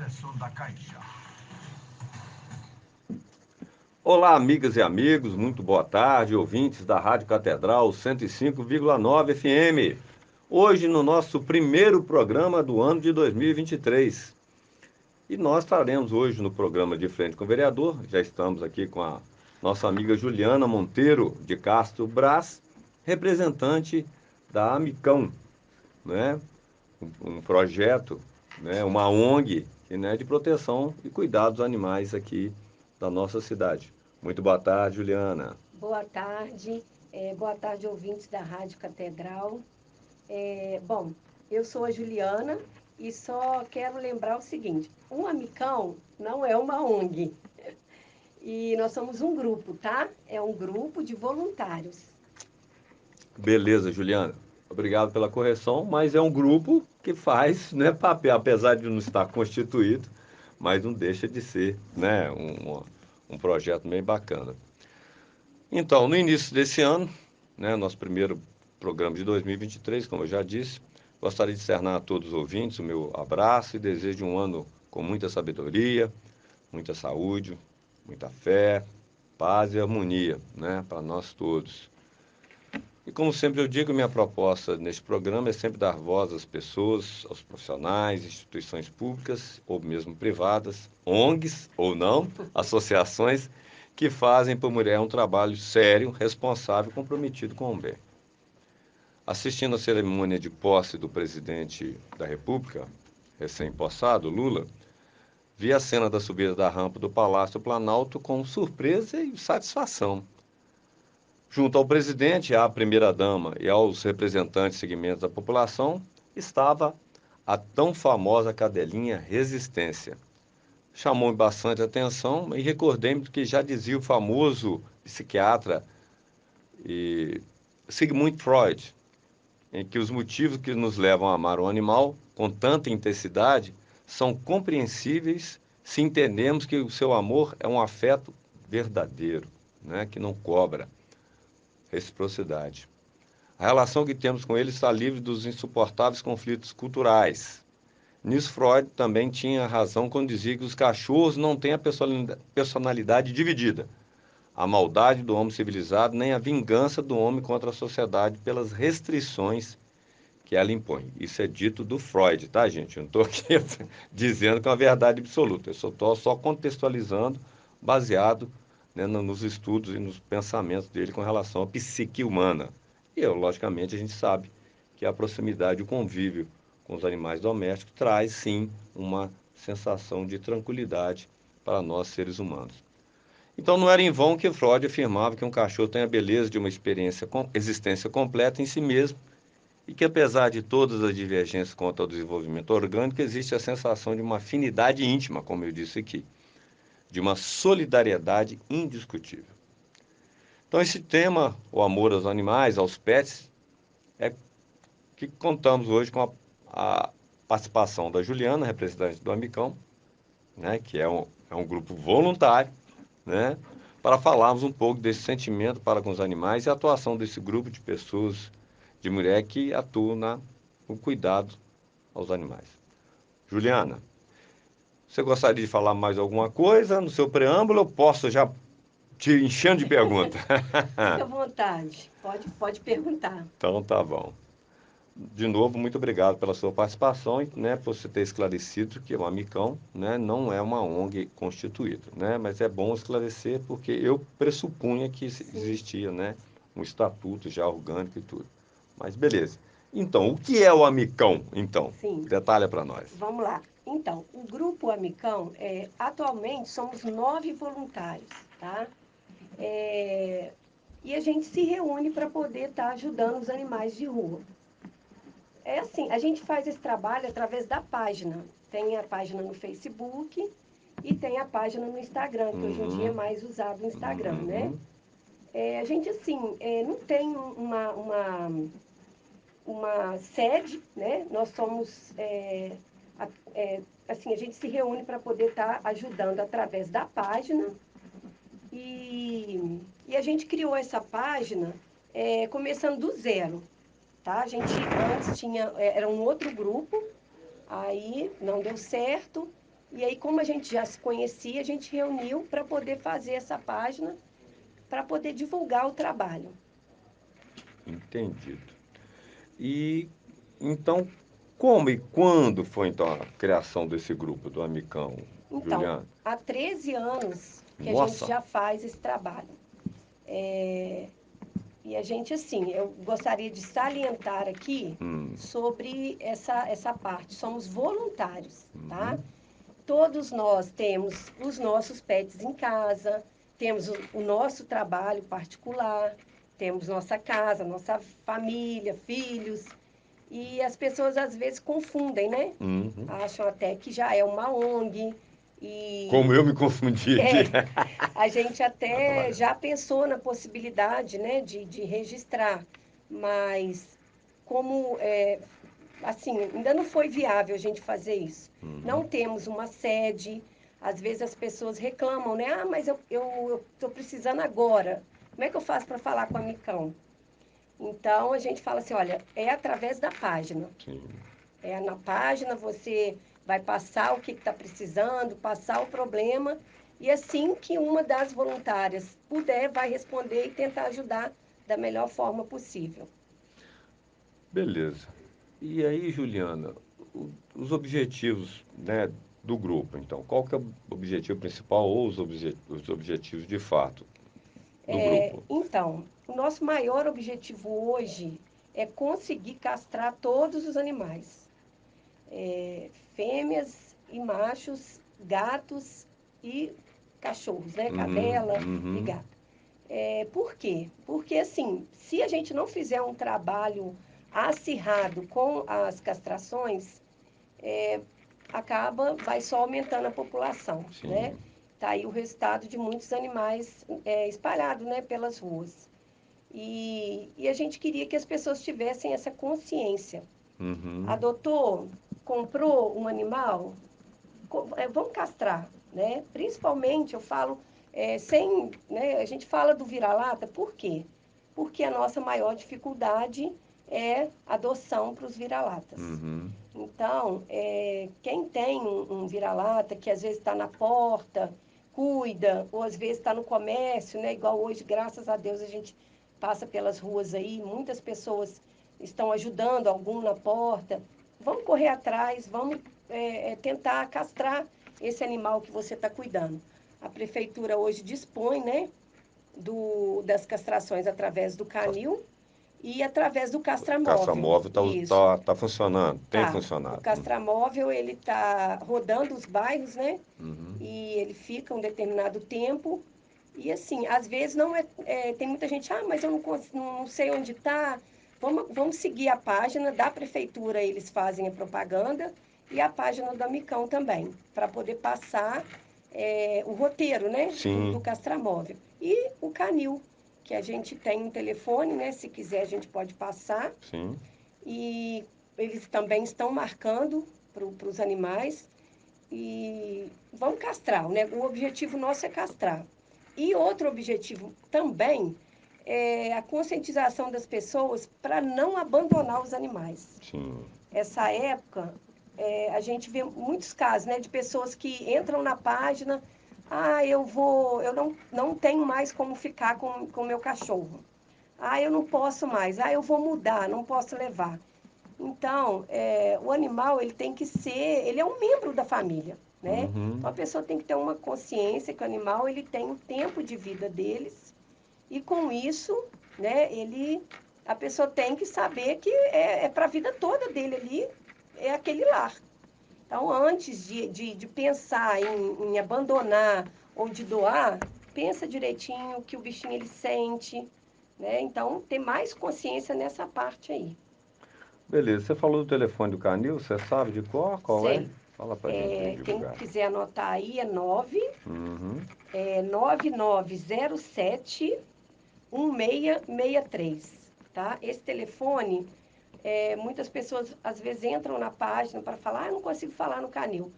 Professor da Caixa. Olá, amigas e amigos, muito boa tarde, ouvintes da Rádio Catedral 105,9 FM. Hoje, no nosso primeiro programa do ano de 2023. E nós estaremos hoje no programa de Frente com o Vereador. Já estamos aqui com a nossa amiga Juliana Monteiro de Castro Brás, representante da Amicão, né? Um projeto, né? Uma ONG, né? De proteção e cuidado dos animais aqui da nossa cidade. Muito boa tarde, Juliana. Boa tarde, ouvintes da Rádio Catedral. Bom, eu sou a Juliana e só quero lembrar o seguinte: o Amicão não é uma ONG. E nós somos um grupo, tá? É um grupo de voluntários. Beleza, Juliana. Obrigado pela correção, mas é um grupo que faz, né, papel, apesar de não estar constituído, mas não deixa de ser, né, um projeto bem bacana. Então, no início desse ano, né, nosso primeiro programa de 2023, como eu já disse, gostaria de externar a todos os ouvintes o meu abraço e desejo um ano com muita sabedoria, muita saúde, muita fé, paz e harmonia, né, para nós todos. E como sempre eu digo, minha proposta neste programa é sempre dar voz às pessoas, aos profissionais, instituições públicas ou mesmo privadas, ONGs ou não, associações que fazem por mulher um trabalho sério, responsável e comprometido com o bem. Assistindo à cerimônia de posse do presidente da República, recém-possado, Lula, vi a cena da subida da rampa do Palácio Planalto com surpresa e satisfação. Junto ao presidente, à primeira-dama e aos representantes de segmentos da população, estava a tão famosa cadelinha Resistência. Chamou-me bastante atenção e recordei-me do que já dizia o famoso psiquiatra Sigmund Freud, em que os motivos que nos levam a amar um animal com tanta intensidade são compreensíveis se entendemos que o seu amor é um afeto verdadeiro, né, que não cobra. Reciprocidade. A relação que temos com ele está livre dos insuportáveis conflitos culturais. Nisso, Freud também tinha razão quando dizia que os cachorros não têm a personalidade dividida, a maldade do homem civilizado, nem a vingança do homem contra a sociedade pelas restrições que ela impõe. Isso é dito do Freud, tá, gente? Eu não estou aqui dizendo que é uma verdade absoluta. Eu estou só contextualizando, baseado, né, nos estudos e nos pensamentos dele com relação à psique humana. E, logicamente, a gente sabe que a proximidade e o convívio com os animais domésticos traz, sim, uma sensação de tranquilidade para nós, seres humanos. Então, não era em vão que Freud afirmava que um cachorro tem a beleza de uma existência completa em si mesmo, e que, apesar de todas as divergências quanto ao desenvolvimento orgânico, existe a sensação de uma afinidade íntima, como eu disse aqui, de uma solidariedade indiscutível. Então, esse tema, o amor aos animais, aos pets, é que contamos hoje com a participação da Juliana, representante do Amicão, né, que é um grupo voluntário, né, para falarmos um pouco desse sentimento para com os animais e a atuação desse grupo de pessoas, de mulher que atuam no cuidado aos animais. Juliana, você gostaria de falar mais alguma coisa no seu preâmbulo? Eu posso já te enchendo de perguntas. Fica à vontade, pode perguntar. Então tá bom. De novo, muito obrigado pela sua participação e, né, por você ter esclarecido que o Amicão, né, não é uma ONG constituída, né, mas é bom esclarecer porque eu pressupunha que existia, né, um estatuto já orgânico e tudo. Mas beleza. Então, o que é o Amicão, então? Sim. Detalha para nós. Vamos lá. Então, o Grupo Amicão, atualmente somos 9 voluntários, tá? E a gente se reúne para poder estar ajudando os animais de rua. É assim, a gente faz esse trabalho através da página. Tem a página no Facebook e tem a página no Instagram, que hoje em dia é mais usado o Instagram, né? A gente, assim, não tem uma sede, né? Nós somos, assim, a gente se reúne para poder estar ajudando através da página. E a gente criou essa página começando do zero, tá? A gente antes era um outro grupo, aí não deu certo, E aí, como a gente já se conhecia, a gente reuniu para poder fazer essa página, para poder divulgar o trabalho. Entendido. E então, como e quando foi então a criação desse grupo do Amicão, Então, Juliana? há 13 anos que a gente Nossa! já faz esse trabalho. E a gente, assim, eu gostaria de salientar aqui Hum, sobre essa parte. Somos voluntários, tá? uhum, Todos nós temos os nossos pets em casa, temos o nosso trabalho particular, temos nossa casa, nossa família, filhos. E as pessoas às vezes confundem, né? uhum. Acham até que já é uma ONG. Como E eu me confundi aqui. é, a gente Tá até trabalhando. já pensou na possibilidade, né, de registrar, mas como, assim, ainda não foi viável a gente fazer isso. Uhum. Não temos uma sede, às vezes as pessoas reclamam, né? Ah, mas eu estou precisando agora. Como é que eu faço para falar com a Micão? Então a gente fala assim, olha, é através da página. Sim. É, na página você vai passar o que está precisando, passar o problema, e assim que uma das voluntárias puder, vai responder e tentar ajudar da melhor forma possível. Beleza. E aí, Juliana, os objetivos, né, do grupo, então, qual que é o objetivo principal ou os objetivos de fato do grupo? Então, o nosso maior objetivo hoje é conseguir castrar todos os animais, fêmeas e machos, gatos e cachorros, né? Uhum, Cadela e uhum, gato. Por quê? Porque, assim, se a gente não fizer um trabalho acirrado com as castrações, vai só aumentando a população, né? sim. Tá aí o resultado de muitos animais espalhados, né, pelas ruas. E a gente queria que as pessoas tivessem essa consciência. Uhum. Adotou, comprou um animal, vamos castrar, né? Principalmente, eu falo, né, a gente fala do vira-lata, por quê? Porque a nossa maior dificuldade é adoção para os vira-latas. Uhum. Então, quem tem um vira-lata, que às vezes está na porta, cuida, ou às vezes está no comércio, né? Igual hoje, graças a Deus, a gente passa pelas ruas aí, muitas pessoas estão ajudando, algum na porta. Vamos correr atrás, vamos tentar castrar esse animal que você está cuidando. A prefeitura hoje dispõe, né, das castrações através do canil e através do castramóvel. Caça-móvel Isso. tá funcionando, tem Tá. O funcionado. castramóvel, ele tá rodando os bairros, né? Uhum. E ele fica um determinado tempo. E assim, às vezes tem muita gente, ah, mas eu não sei onde está. Vamos seguir a página da prefeitura, eles fazem a propaganda, e a página do Amicão também, para poder passar o roteiro, né, do Sim, castramóvel. E o canil, que a gente tem um telefone, né? Se quiser, a gente pode passar. sim. E eles também estão marcando para os animais e vão castrar, né? O objetivo nosso é castrar. E outro objetivo também é a conscientização das pessoas para não abandonar os animais. Sim. Essa época, a gente vê muitos casos, né, de pessoas que entram na página, ah, eu não tenho mais como ficar com o meu cachorro. Ah, eu não posso mais. Ah, eu vou mudar, não posso levar. Então, o animal, ele tem que ser, ele é um membro da família, né? Uhum. Então, a pessoa tem que ter uma consciência que o animal, ele tem o tempo de vida deles e com isso, né, a pessoa tem que saber que é para a vida toda dele ali, é aquele lar. Então, antes de pensar em abandonar ou de doar, pensa direitinho o que o bichinho ele sente, né? Então, ter mais consciência nessa parte aí. Beleza, você falou do telefone do Canil, você sabe de qual é? Sei. Fala pra gente aí, Quem divulgar. quiser anotar aí é 9 Uhum. 9907 1663, tá? Esse telefone, muitas pessoas às vezes entram na página para falar, ah, eu não consigo falar no canil.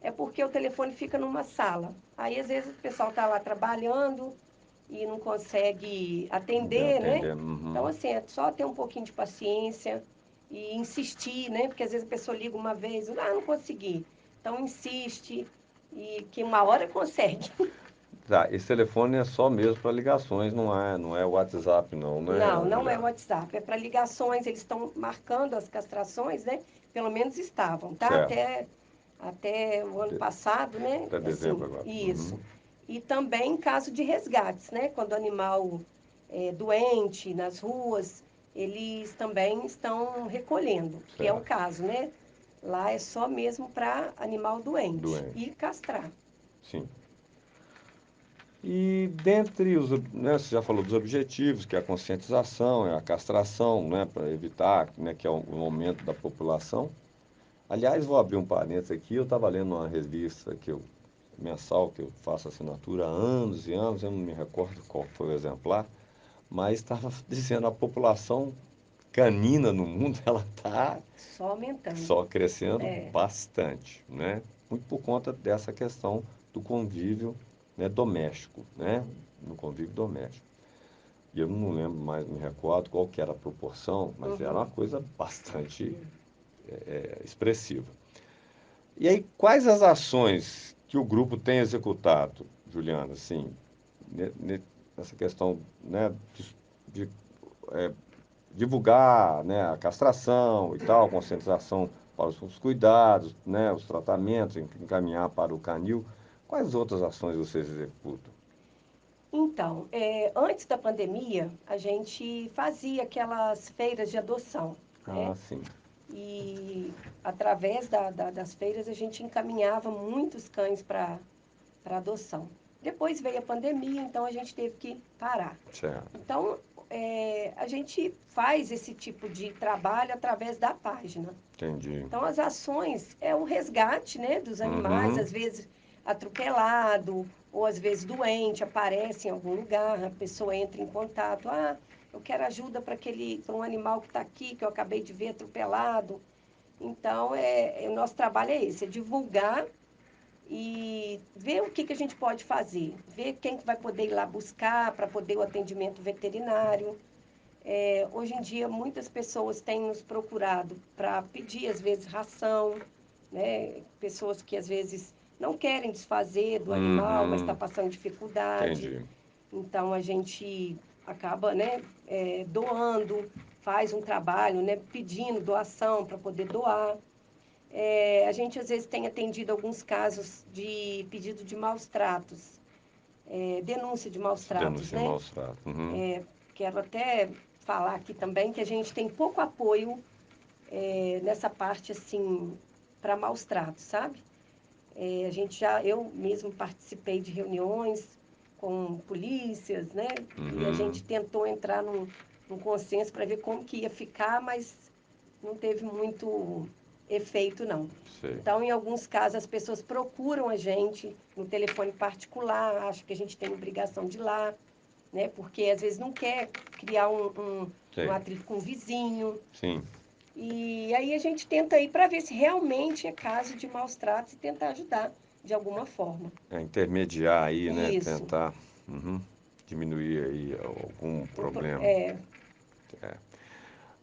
É porque o telefone fica numa sala. Aí às vezes o pessoal está lá trabalhando e não consegue Bem atender, né? atendendo. Uhum. Então, assim, é só ter um pouquinho de paciência e insistir, né? Porque às vezes a pessoa liga uma vez, ah, não consegui. Então insiste e que uma hora consegue. Tá, esse telefone é só mesmo para ligações, não é WhatsApp não, Não, né, não é Juliana? WhatsApp, é para ligações, eles estão marcando as castrações, né? Pelo menos estavam, tá? Certo. Até o ano De- passado, né? Até dezembro Assim, agora. Uhum. isso. E também em caso de resgates, né? Quando o animal é doente nas ruas, eles também estão recolhendo, que é o Certo. caso, né? Lá é só mesmo para animal doente Doente. e castrar. Sim. E dentre os, né, você já falou dos objetivos, que é a conscientização, é a castração, né, para evitar, né, que é o aumento da população. Aliás, vou abrir um parênteses aqui, eu estava lendo uma revista mensal que eu faço assinatura há anos e anos, eu não me recordo qual foi o exemplar, mas estava dizendo a população canina no mundo, ela está Só aumentando. só crescendo É, bastante, né? Muito por conta dessa questão do convívio, né, doméstico, né? No convívio doméstico. E eu não lembro mais, me recordo qual que era a proporção, mas era uma uhum. coisa bastante expressiva. E aí, quais as ações que o grupo tem executado, Juliana, assim, nessa questão, né, de divulgar, né, a castração e tal, conscientização para os cuidados, né, os tratamentos, encaminhar para o canil. Quais outras ações vocês executam? Então, antes da pandemia, a gente fazia aquelas feiras de adoção, Ah, né? sim. E através das feiras a gente encaminhava muitos cães para adoção. Depois veio a pandemia, então a gente teve que parar. Certo. Então, a gente faz esse tipo de trabalho através da página. Entendi. Então, as ações é o resgate, né, dos animais, Uhum. às vezes atropelado ou às vezes doente, aparece em algum lugar, a pessoa entra em contato, eu quero ajuda para um animal que está aqui, que eu acabei de ver atropelado. Então, o nosso trabalho é esse, é divulgar e ver o que a gente pode fazer, ver quem que vai poder ir lá buscar para poder o atendimento veterinário. Hoje em dia, muitas pessoas têm nos procurado para pedir, às vezes, ração, né? Pessoas que, às vezes, não querem desfazer do animal, mas está Uhum. passando dificuldade. Entendi. Então, a gente acaba, né, doando, faz um trabalho, né, pedindo doação para poder doar. A gente, às vezes, tem atendido alguns casos de pedido de maus tratos, denúncia de maus Se tratos, denuncia né? maus tratos. Uhum. Quero até falar aqui também que a gente tem pouco apoio nessa parte assim para maus tratos, sabe? Eu mesmo participei de reuniões com polícias, né? E a Uhum. gente tentou entrar num consenso para ver como que ia ficar, mas não teve muito efeito, não. Sei. Então, em alguns casos, as pessoas procuram a gente no telefone particular, acham que a gente tem obrigação de ir lá, né? Porque às vezes não quer criar um Sei. atrito com o vizinho. Sim. E aí a gente tenta ir para ver se realmente é caso de maus tratos e tentar ajudar de alguma forma. É intermediar aí, né? Isso. Tentar uhum, diminuir aí algum problema. É,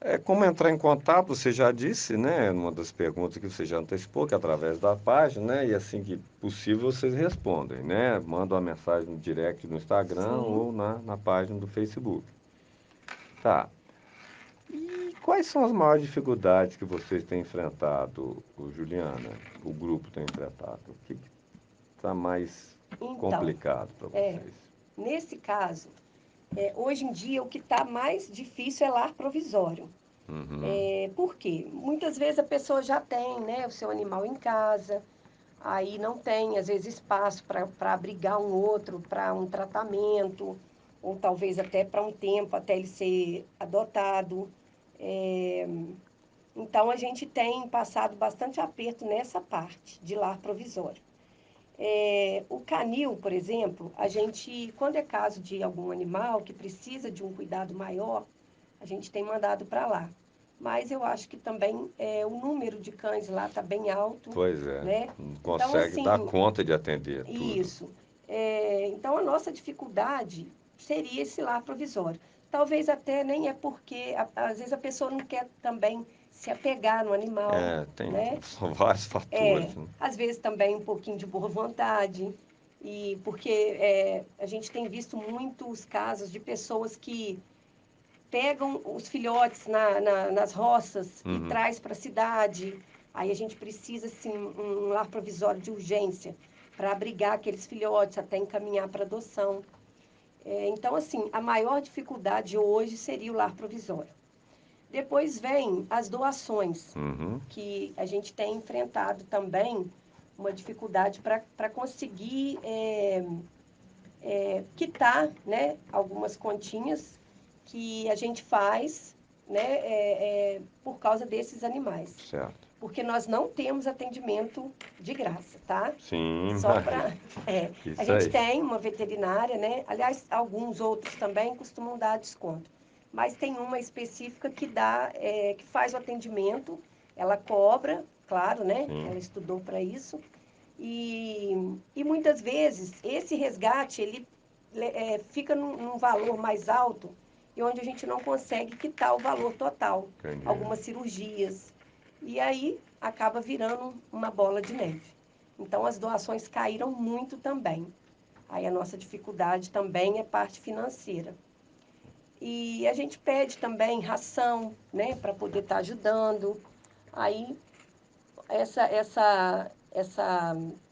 É como entrar em contato, você já disse, né? Numa das perguntas que você já antecipou, que é através da página, né? E assim que possível vocês respondem, né? Mandam uma mensagem no direct no Instagram sim. ou na página do Facebook. Tá. E quais são as maiores dificuldades que vocês têm enfrentado, Juliana? O grupo tem enfrentado? O que está mais Então, complicado para é, vocês? nesse caso, hoje em dia o que está mais difícil é lar provisório. Uhum. Por quê? Muitas vezes a pessoa já tem, né, o seu animal em casa, aí não tem, às vezes, espaço para abrigar um outro, para um tratamento, ou talvez até para um tempo até ele ser adotado. É, então, a gente tem passado bastante aperto nessa parte de lar provisório. O canil, por exemplo, a gente, quando é caso de algum animal que precisa de um cuidado maior, a gente tem mandado para lá. Mas eu acho que também o número de cães lá está bem alto, Pois é, né? não Então, consegue dar assim, conta de atender tudo. isso. Então, a nossa dificuldade seria esse lar provisório. Talvez até nem é porque, às vezes, a pessoa não quer também se apegar no animal, né? São vários fatores, né? Às vezes também um pouquinho de boa vontade, e porque a gente tem visto muitos casos de pessoas que pegam os filhotes nas roças e Uhum. traz para a cidade. Aí a gente precisa, assim, um lar provisório de urgência para abrigar aqueles filhotes até encaminhar para adoção. Então, assim, a maior dificuldade hoje seria o lar provisório. Depois vem as doações, Uhum. que a gente tem enfrentado também uma dificuldade para conseguir quitar, né, algumas continhas que a gente faz, né, por causa desses animais. Certo. Porque nós não temos atendimento de graça, tá? Sim, Só imagina. para. A Isso gente aí. tem uma veterinária, né? Aliás, alguns outros também costumam dar desconto. Mas tem uma específica que dá, que faz o atendimento, ela cobra, claro, né? Sim. Ela estudou para isso. E muitas vezes esse resgate ele fica num valor mais alto e onde a gente não consegue quitar o valor total, Entendi. algumas cirurgias. E aí acaba virando uma bola de neve. Então as doações caíram muito também. Aí a nossa dificuldade também é parte financeira. E a gente pede também ração, né, para poder estar ajudando. Aí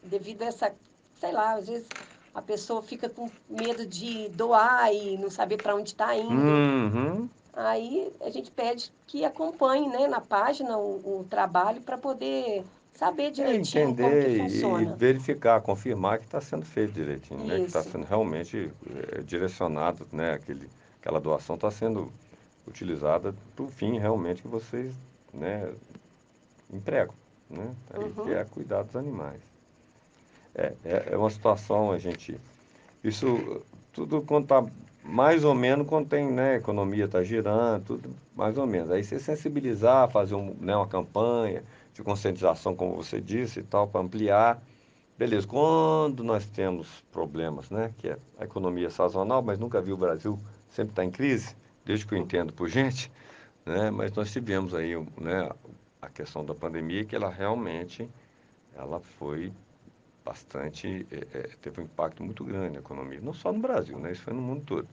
devido a essa, sei lá, às vezes a pessoa fica com medo de doar e não saber para onde está indo. Uhum. Aí a gente pede que acompanhe, né, na página o trabalho para poder saber direitinho como que Entender e funciona. verificar, confirmar que está sendo feito direitinho, né? Que está Isso. sendo realmente direcionado, né? Aquela doação está sendo utilizada para o fim realmente que vocês, né, empregam, né? Aí que Uhum. é cuidar dos animais. É uma situação, a gente. Isso tudo quando está mais ou menos quando tem, né, economia está girando, tudo mais ou menos. Aí você sensibilizar, fazer né, uma campanha de conscientização, como você disse, e tal, para ampliar. Beleza, quando nós temos problemas, né, que é a economia sazonal, mas nunca vi o Brasil sempre estar em crise, desde que eu entendo por gente, né, mas nós tivemos aí, né, a questão da pandemia, que ela realmente ela foi bastante, teve um impacto muito grande na economia, não só no Brasil, né? Isso foi no mundo todo.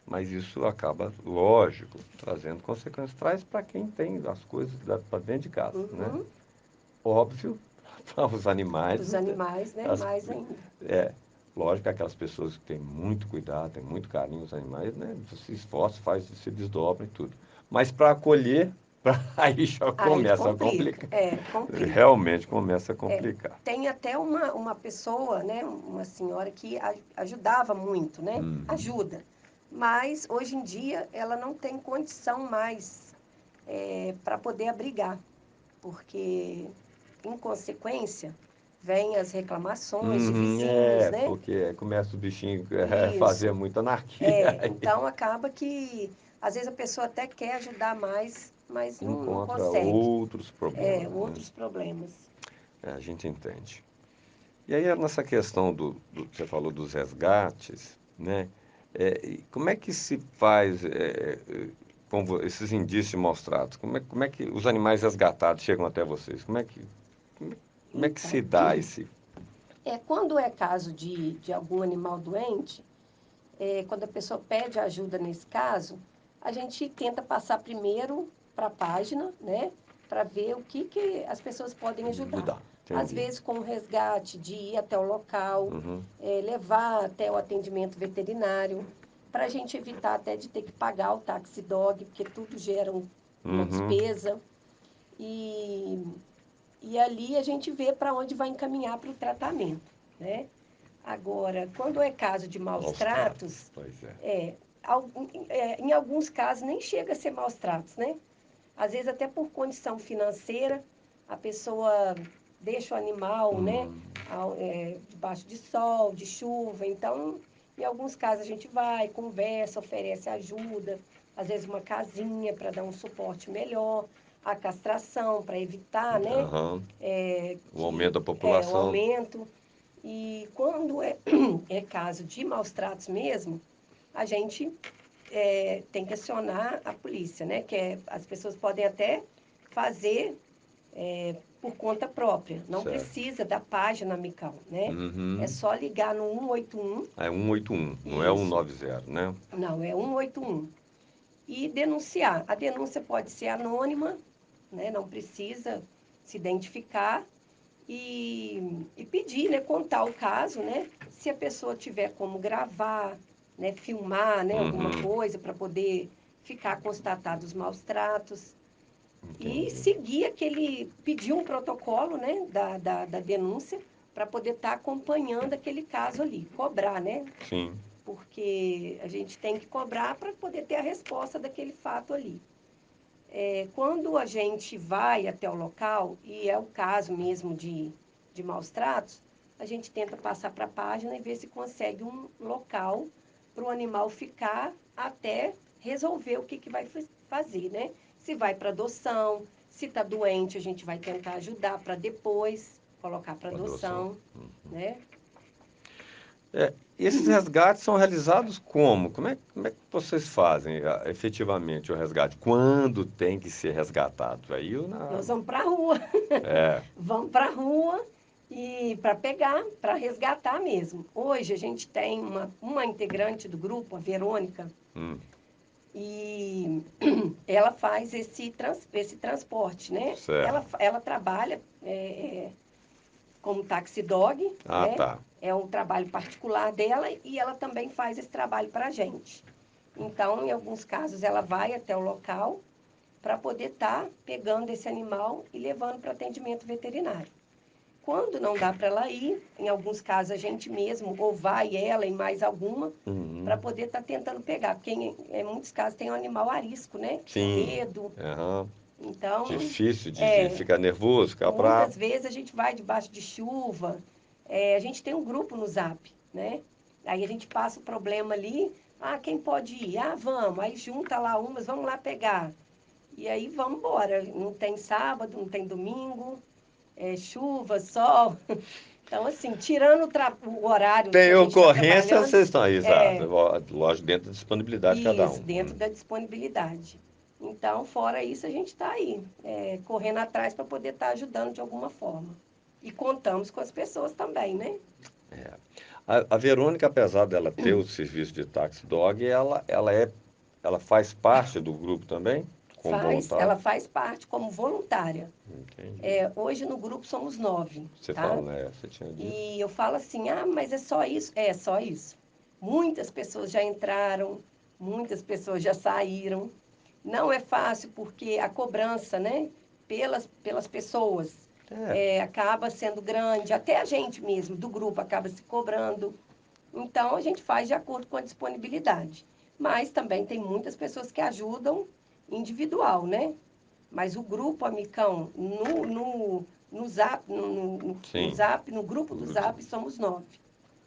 Mas isso acaba, lógico, trazendo consequências. Traz para quem tem as coisas para dentro de casa, né? Uhum. Óbvio, para os animais, Para os animais, né, as, mais ainda. é, lógico que aquelas pessoas que têm muito cuidado, têm muito carinho os animais, né? Se esforça, faz, se desdobra e tudo. Mas para acolher, aí já Aí começa a complica, complicar. complica. Realmente começa a complicar. Tem até uma pessoa, né, uma senhora que ajudava muito, né? Uhum. Ajuda. Mas hoje em dia ela não tem condição mais para poder abrigar, porque em consequência vêm as reclamações de Uhum, vizinhos, né? porque começa o bichinho a fazer Isso. muita anarquia, aí Então acaba que às vezes a pessoa até quer ajudar mais, mas não encontra consegue. outros problemas, né? Outros problemas. A gente entende. E aí nessa questão você falou dos resgates, né? E como é que se faz com esses indícios mostrados? Como é que os animais resgatados chegam até vocês? Como é que se Então, dá esse... quando é caso de algum animal doente, quando a pessoa pede ajuda nesse caso, a gente tenta passar primeiro para a página, né? Para ver o que as pessoas podem ajudar. Ajudar, Às entendi. vezes com o resgate de ir até o local, Uhum, levar até o atendimento veterinário, para a gente evitar até de ter que pagar o táxi dog, porque tudo gera uma uhum, despesa. E, e ali a gente vê para onde vai encaminhar para o tratamento, né? Agora, quando é caso de maus maus tratos, tratos, pois é. em alguns casos nem chega a ser maus tratos, né? Às vezes até por condição financeira, a pessoa deixa o animal, né, debaixo de sol, de chuva. Então, em alguns casos a gente vai, conversa, oferece ajuda, às vezes uma casinha para dar um suporte melhor, a castração para evitar, né, Aham. O aumento que da o população. aumento. E quando é caso de maus tratos mesmo, a gente tem que acionar a polícia, né? As pessoas podem até fazer por conta própria. Não Certo. precisa da página Micão, né? É Uhum. só ligar no 181. É 181, não é Isso. 190, né? Não, é 181. E denunciar. A denúncia pode ser anônima, né? Não precisa se identificar. E pedir, né, contar o caso, né, se a pessoa tiver como gravar, né, filmar, né, alguma Uhum. coisa para poder ficar constatados os maus tratos e Entendi. seguir pedir um protocolo, né, da denúncia para poder estar acompanhando aquele caso ali, cobrar, né, Sim. porque a gente tem que cobrar para poder ter a resposta daquele fato ali. Quando a gente vai até o local, e é o caso mesmo de maus tratos, a gente tenta passar para a página e ver se consegue um local para o animal ficar até resolver o que vai fazer, né? Se vai para adoção, se está doente, a gente vai tentar ajudar para depois colocar para Adoção. adoção, né? E esses resgates são realizados como? Como é que vocês fazem efetivamente o resgate? Quando tem que ser resgatado? Aí Nós vamos para a rua. É. Vamos para a rua e para pegar, para resgatar mesmo. Hoje a gente tem uma integrante do grupo, a Verônica, Hum, e ela faz esse transporte, né? certo. Ela trabalha como taxi dog, Ah, né? tá. É um trabalho particular dela e ela também faz esse trabalho para a gente. Então, em alguns casos, ela vai até o local para poder estar pegando esse animal e levando para atendimento veterinário. Quando não dá para ela ir, em alguns casos a gente mesmo, ou vai ela e mais alguma, Uhum. para poder estar tentando pegar. Porque em muitos casos tem um animal arisco, né? Com Sim. medo. Aham. Então, Difícil de ficar nervoso, ficar bravo. muitas vezes a gente vai debaixo de chuva. A gente tem um grupo no Zap, né? Aí a gente passa o problema ali. Ah, quem pode ir? Ah, vamos. Aí junta lá umas, vamos lá pegar. E aí vamos embora. Não tem sábado, não tem domingo, chuva, sol. Então, assim, tirando o horário que Tem a gente está ocorrência, trabalhando, vocês estão, exato. é Lógico, dentro da disponibilidade de cada isso, um. dentro da disponibilidade. Então, fora isso, a gente está aí, correndo atrás para poder estar ajudando de alguma forma. E contamos com as pessoas também, né? A Verônica, apesar dela ter o serviço de taxi dog, ela faz parte do grupo também, como voluntária? Ela faz parte como voluntária. Entendi. Hoje no grupo somos 9, Você tá? falou, né? Você tinha dito. E eu falo assim, ah, mas é só isso? É só isso. Muitas pessoas já entraram, muitas pessoas já saíram. Não é fácil porque a cobrança, né, pelas pessoas É, acaba sendo grande, até a gente mesmo, do grupo, acaba se cobrando. Então, a gente faz de acordo com a disponibilidade. Mas também tem muitas pessoas que ajudam individual, né? Mas o grupo Amicão, no Zap, no sim, Zap, no grupo do grupo, Zap, somos 9.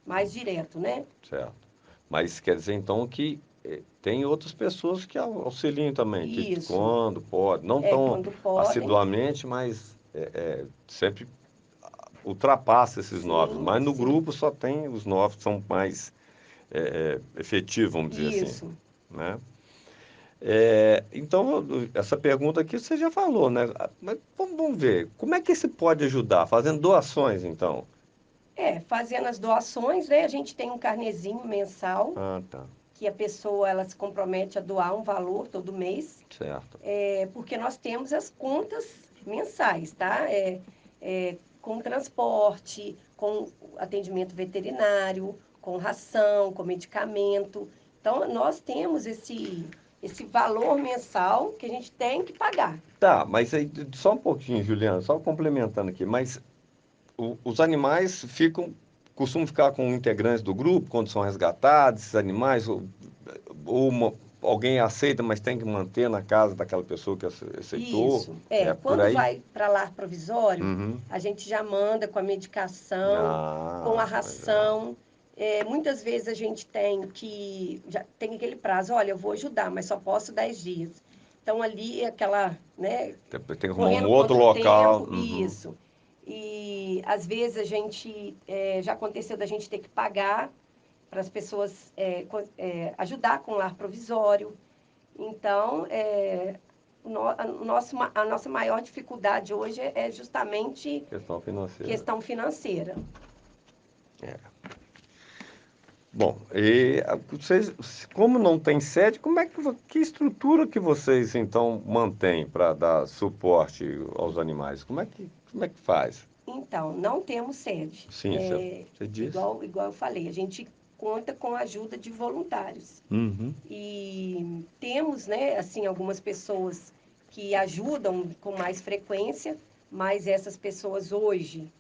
Mais direto, né? certo. Mas quer dizer então que tem outras pessoas que auxiliam também, que Isso. quando pode, não tão Quando podem. assiduamente, mas sempre ultrapassa esses novos. Sim, Mas no sim. grupo só tem os novos que são mais efetivos, vamos dizer assim, Isso. né? Então, essa pergunta aqui você já falou, né? Mas vamos ver, como é que se pode ajudar? Fazendo doações, então? Fazendo as doações, né? A gente tem um carnezinho mensal Ah, tá, que a pessoa ela se compromete a doar um valor todo mês, certo. porque nós temos as contas mensais, tá? Com transporte, com atendimento veterinário, com ração, com medicamento. Então, nós temos esse valor mensal que a gente tem que pagar. Tá, mas aí, só um pouquinho, Juliana, só complementando aqui, mas os animais costumam ficar com integrantes do grupo quando são resgatados, esses animais, ou alguém aceita, mas tem que manter na casa daquela pessoa que aceitou, Isso. é por Quando aí? vai para lar provisório, Uhum. a gente já manda com a medicação, com a Ah, legal. ração. Muitas vezes a gente tem que já tem aquele prazo, olha, eu vou ajudar, mas só posso 10 dias. Então ali aquela, né, Tem que arrumar um correndo outro contra o local. tempo, Uhum. isso. E às vezes a gente já aconteceu da gente ter que pagar para as pessoas ajudar com o lar provisório. Então, a nossa maior dificuldade hoje é justamente Questão financeira. questão financeira. É. Bom, e vocês, como não tem sede, que estrutura que vocês então mantêm para dar suporte aos animais? Como é que faz? Então, não temos sede. Sim, você disse. Igual eu falei, a gente conta com a ajuda de voluntários. Uhum. E temos, né, assim, algumas pessoas que ajudam com mais frequência, mas essas pessoas hoje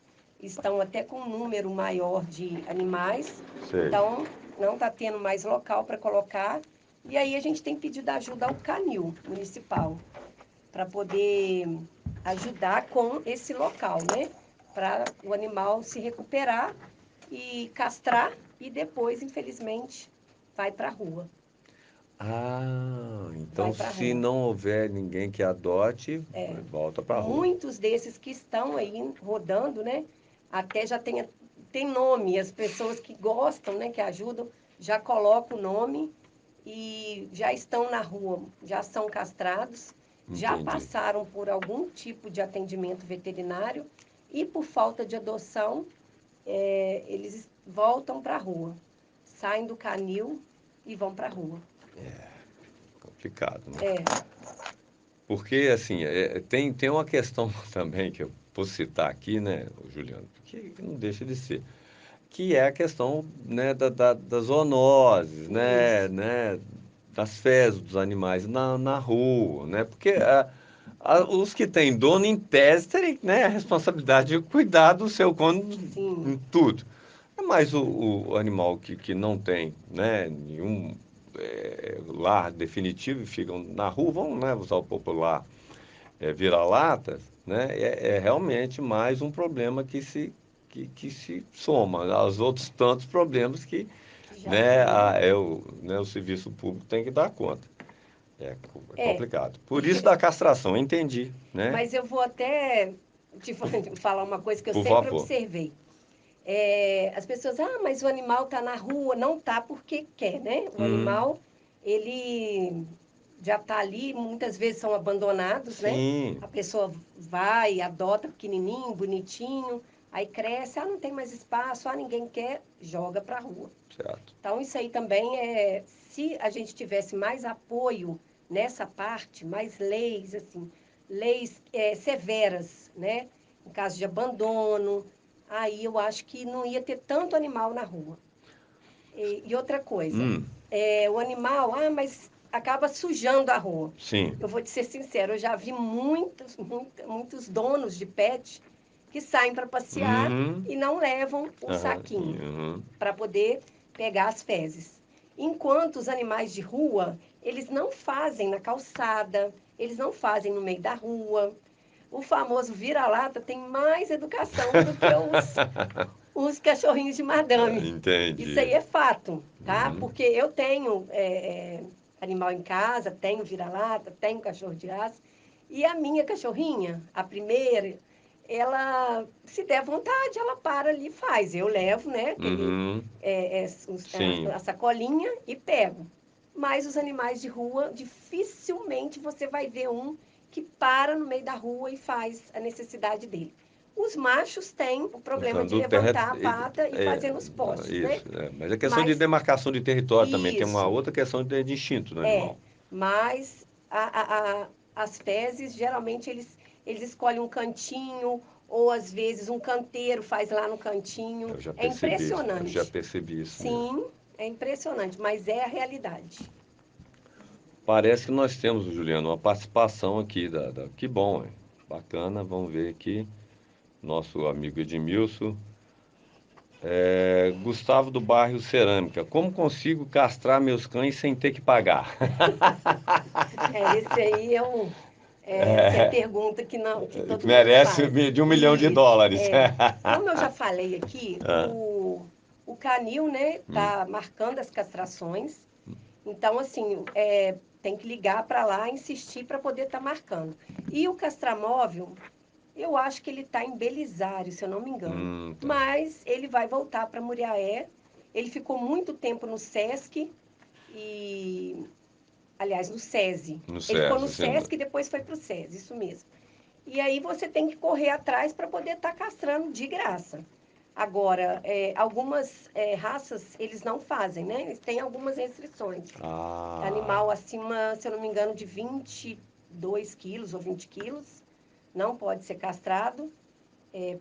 estão até com um número maior de animais, Sei. então não está tendo mais local para colocar. E aí a gente tem pedido ajuda ao Canil Municipal para poder ajudar com esse local, né? Para o animal se recuperar e castrar e depois, infelizmente, vai para a rua. Ah, Vai então para a se rua. não houver ninguém que adote, volta para a rua. Muitos desses que estão aí rodando, né? Até já tem nome, as pessoas que gostam, né? Que ajudam, já colocam o nome e já estão na rua, já são castrados, já Entendi. passaram por algum tipo de atendimento veterinário e por falta de adoção, eles voltam para a rua, saem do canil e vão para a rua. Complicado, né? É, Porque, assim, tem uma questão também que eu vou citar aqui, né, Juliano, que não deixa de ser, que é a questão, né, das zoonoses, isso. né, das fezes dos animais na rua, né? Porque os que têm dono, em tese, terem, né, a responsabilidade de cuidar do seu cônjuge Sim, em tudo. Mas o animal que não tem, né, nenhum lar definitivo e ficam na rua, vamos, né, usar o popular vira-latas, né, é realmente mais um problema que se soma aos outros tantos problemas que, que já né, tem, né? o serviço público tem que dar conta. É É, complicado. Por isso da castração, entendi, né? mas eu vou até te falar uma coisa que eu Por sempre favor. observei. As pessoas, mas o animal está na rua. Não está porque quer, né? O Hum, animal, ele já está ali, muitas vezes são abandonados, né? sim, A pessoa vai, adota pequenininho, bonitinho, aí cresce, não tem mais espaço, ninguém quer, joga para a rua. certo. Então, isso aí também se a gente tivesse mais apoio nessa parte, mais leis, assim, leis severas, né? Em caso de abandono, aí eu acho que não ia ter tanto animal na rua. E outra coisa, Hum, o animal, mas acaba sujando a rua. sim. Eu vou te ser sincero, eu já vi muitos donos de pet que saem para passear Uhum, e não levam o aham, saquinho uhum. para poder pegar as fezes. Enquanto os animais de rua, eles não fazem na calçada, eles não fazem no meio da rua. O famoso vira-lata tem mais educação do que os cachorrinhos de madame. Isso Entendi. aí é fato, tá? Uhum, Porque eu tenho animal em casa, tenho vira-lata, tenho cachorro de raça. E a minha cachorrinha, a primeira, ela, se der vontade, ela para ali e faz. Eu levo, né, uhum, sim. a sacolinha e pego. Mas os animais de rua, dificilmente você vai ver um que para no meio da rua e faz a necessidade dele. Os machos têm o problema de Usando o terra... levantar a pata e fazer nos não, postes, né? isso, mas a questão de Mas demarcação de território também tem uma isso, outra questão de instinto do é. animal. Mas as fezes, geralmente, eles escolhem um cantinho, ou às vezes um canteiro faz lá no cantinho. É Eu já impressionante. percebi isso mesmo. Sim, é impressionante, mas é a realidade. Parece que nós temos, Juliano, uma participação aqui Que bom, hein? Bacana, vamos ver aqui. Nosso amigo Edmilson. Gustavo do bairro Cerâmica. Como consigo castrar meus cães sem ter que pagar? Esse aí essa é a pergunta que, não, que todo mundo Merece faz. de 1 milhão de Isso, dólares. como eu já falei aqui, Ah, o Canil, né, hum, tá marcando as castrações. Então, assim, tem que ligar para lá, insistir para poder estar marcando. E o castramóvel, eu acho que ele está em Belisário, se eu não me engano. tá. Mas ele vai voltar para Muriaé. Ele ficou muito tempo no Sesc e aliás, no SESI. No Ele ficou no SESI, assim, SESC e depois foi para o SESI, isso mesmo. E aí você tem que correr atrás para poder estar castrando de graça. Agora, algumas raças eles não fazem, né? Eles têm algumas restrições. Ah, Animal acima, se eu não me engano, de 22 quilos ou 20 quilos, não pode ser castrado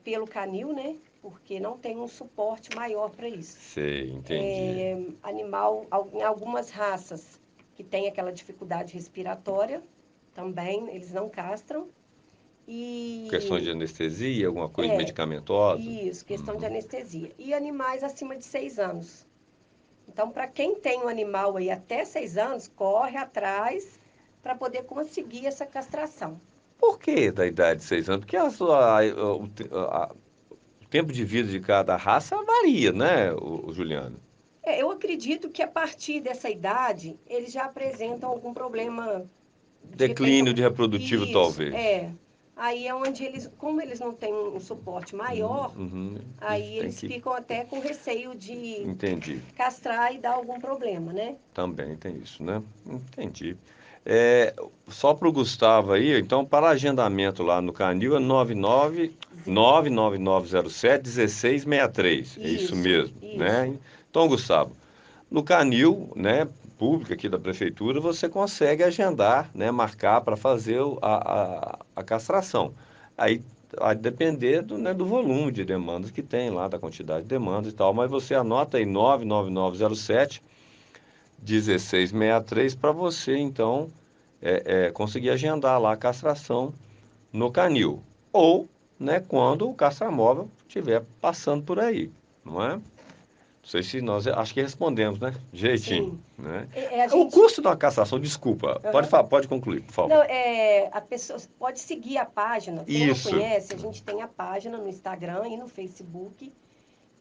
pelo canil, né? Porque não tem um suporte maior para isso. sei, entendi. Animal, em algumas raças que tem aquela dificuldade respiratória, também eles não castram. Questões E de anestesia, alguma coisa é, medicamentosa? isso, questão de Uhum. anestesia. E animais acima de 6 anos. Então, para quem tem um animal aí até 6 anos, corre atrás para poder conseguir essa castração. Por que da idade de 6 anos? Porque o tempo de vida de cada raça varia, né, o Juliano? Eu acredito que a partir dessa idade, eles já apresentam algum problema, de repente, Declínio de reprodutivo, isso, talvez. Aí é onde eles, como eles não têm um suporte maior, Uhum. Eles aí têm eles que. ficam até com receio de Entendi. castrar e dar algum problema, né? Também tem isso, né? Entendi. É, só para o Gustavo aí, então, para agendamento lá no Canil é 99907-1663. É isso Isso, mesmo, isso. né? Então, Gustavo, no Canil, né, público aqui da prefeitura, você consegue agendar, né, marcar para fazer a castração. Aí vai depender do, né, do volume de demandas que tem lá, da quantidade de demandas e tal, mas você anota aí 99907-1663 para você, então, conseguir agendar lá a castração no canil. Ou, né, quando o castramóvel estiver passando por aí, não é? Não sei se nós, acho que respondemos, né? Jeitinho, Sim. né? A O gente. custo da castração, desculpa, pode, Aham. pode concluir, por favor. Não, a pessoa pode seguir a página. Quem não Isso. conhece, a gente tem a página no Instagram e no Facebook.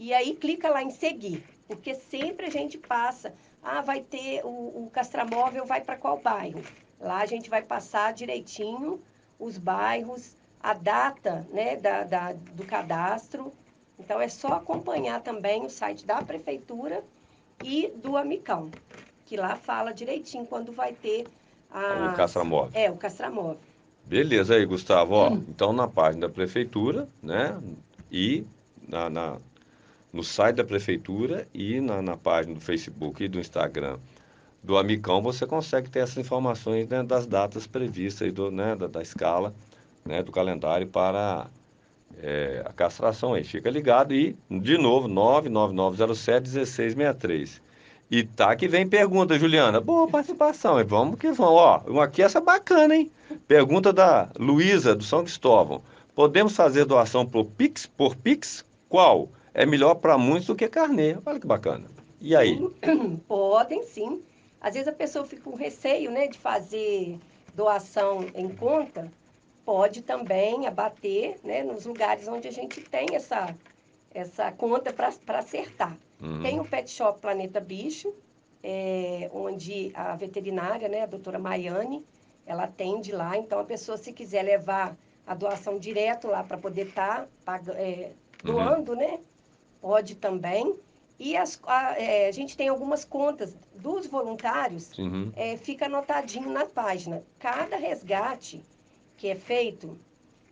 E aí clica lá em seguir, porque sempre a gente passa. Ah, vai ter o castramóvel, vai para qual bairro? Lá a gente vai passar direitinho os bairros, a data, né, do cadastro. Então é só acompanhar também o site da prefeitura e do Amicão, que lá fala direitinho quando vai ter O castramóvel. o castramóvel. Beleza aí, Gustavo. Ó, então, na página da prefeitura, né? E na, na- no site da prefeitura e na página do Facebook e do Instagram do Amicão, você consegue ter essas informações, né, das datas previstas aí né, da escala, né, do calendário para a castração aí. Fica ligado e, de novo, 99907-1663. E tá que vem pergunta, Juliana. Boa participação. E vamos que vamos. Ó, uma aqui essa é bacana, hein? Pergunta da Luísa, do São Cristóvão. Podemos fazer doação por Pix? Qual? É melhor para muitos do que carnê. Olha que bacana. E aí? Sim, podem sim. Às vezes a pessoa fica com receio, né, de fazer doação em conta. Pode também abater, né, nos lugares onde a gente tem essa conta para acertar. Tem o Pet Shop Planeta Bicho, onde a veterinária, né, a doutora Maiane, ela atende lá. Então, a pessoa, se quiser levar a doação direto lá para poder estar Uhum. doando, né, pode também. E a gente tem algumas contas dos voluntários, Uhum. fica anotadinho na página. Cada resgate que é feito,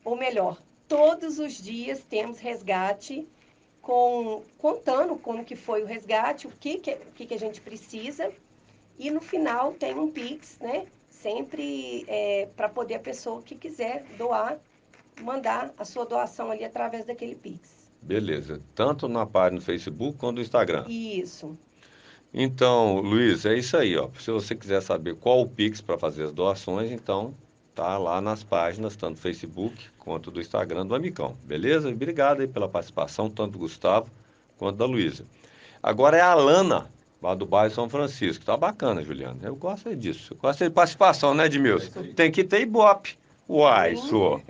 ou melhor, todos os dias temos resgate contando como que foi o resgate, o que a gente precisa. E no final tem um Pix, né? Sempre para poder a pessoa que quiser doar, mandar a sua doação ali através daquele Pix. Beleza. Tanto na página do Facebook quanto no Instagram. Isso. Então, Luiz, é isso aí, ó. Se você quiser saber qual o Pix para fazer as doações, então tá lá nas páginas, tanto do Facebook quanto do Instagram do Amicão, beleza? Obrigado aí pela participação, tanto do Gustavo quanto da Luísa. Agora é a Alana, lá do bairro São Francisco. Tá bacana, Juliana. Eu gosto é disso. Eu gosto de participação, né, Edmilson? Tem que ter Ibope. Uai, Sim. sou.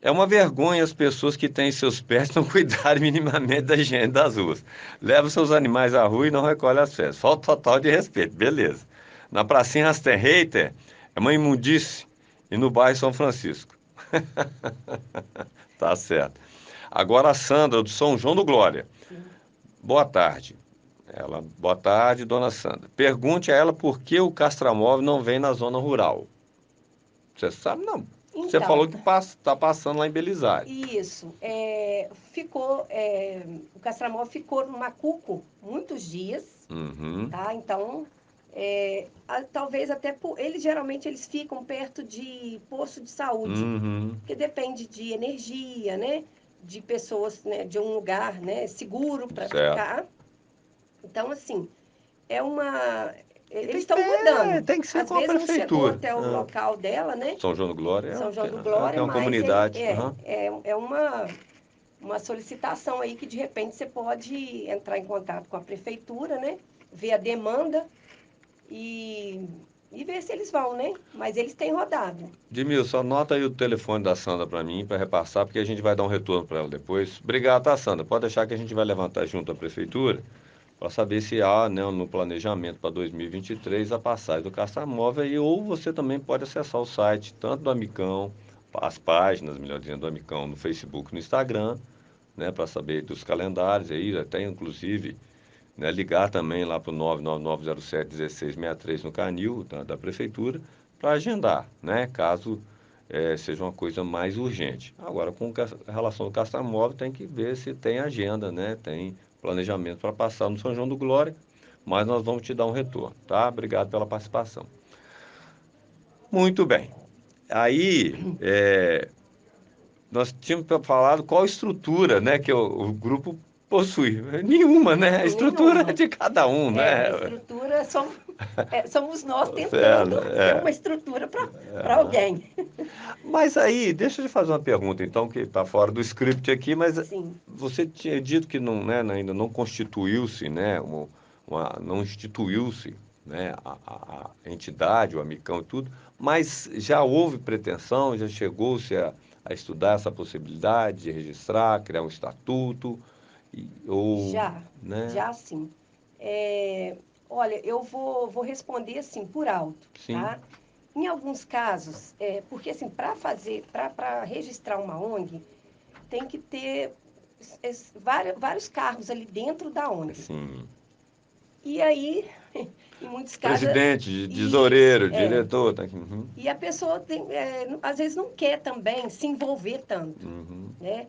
É uma vergonha as pessoas que têm seus pets não cuidarem minimamente da higiene das ruas. Levam seus animais à rua e não recolhem as fezes. Falta total de respeito, beleza. Na pracinha Rasterreiter é uma imundície e no bairro São Francisco. Tá certo. Agora a Sandra, do São João do Glória. Sim. Boa tarde. Ela, boa tarde, dona Sandra. Pergunte a ela por que o castramóvel não vem na zona rural. Você sabe? Não. Você Então, falou que está passando lá em Belizar. isso, o castramol ficou no macuco muitos dias, Uhum, tá? Então, talvez até eles geralmente eles ficam perto de posto de saúde, uhum, porque depende de energia, né? De pessoas, né? De um lugar, né? Seguro para certo. ficar. Então, assim, é uma. E Eles estão cuidando. tem que ser Às com a vezes não chegou prefeitura. até o Ah, local dela, né? São João do Glória São João do tem Glória, uma mas ele comunidade. Aham. é uma solicitação aí que de repente você pode entrar em contato com a prefeitura, né? Ver a demanda e, e ver se eles vão, né? Mas eles têm rodado. Edmilson, anota aí o telefone da Sandra para mim, para repassar, porque a gente vai dar um retorno para ela depois. Obrigado, tá, Sandra? Pode deixar que a gente vai levantar junto à prefeitura para saber se há, né, no planejamento para 2023 a passagem do Castramóvel aí, ou você também pode acessar o site, tanto do Amicão, as páginas, melhor dizendo, do Amicão no Facebook e no Instagram, né, para saber dos calendários aí, até inclusive, né, ligar também lá para o 99907-1663 no Canil, da prefeitura, para agendar, né, caso seja uma coisa mais urgente. Agora, com relação ao Castramóvel, tem que ver se tem agenda, né, tem planejamento para passar no São João do Glória, mas nós vamos te dar um retorno, tá? Obrigado pela participação. Muito bem. Aí, nós tínhamos falado qual estrutura, né, que o grupo possui. Nenhuma, né? A estrutura é Nenhuma. de cada um, A né? estrutura somos nós Certo, tentando ter uma estrutura para alguém. Mas aí, deixa eu te fazer uma pergunta, então, que está fora do script aqui, mas Sim, você tinha dito que não, né, ainda não constituiu-se, né, não instituiu-se, né, a entidade, o Amicão e tudo, mas já houve pretensão, já chegou-se a estudar essa possibilidade de registrar, criar um estatuto, ou, já, né, já sim. É, olha, eu vou responder assim por alto, sim, tá? Em alguns casos, porque assim, para registrar uma ONG, tem que ter vários cargos ali dentro da ONG. assim, E aí, em muitos casos, presidente, isso, tesoureiro, diretor, tá aqui, uhum, E a pessoa às vezes não quer também se envolver tanto, uhum, né?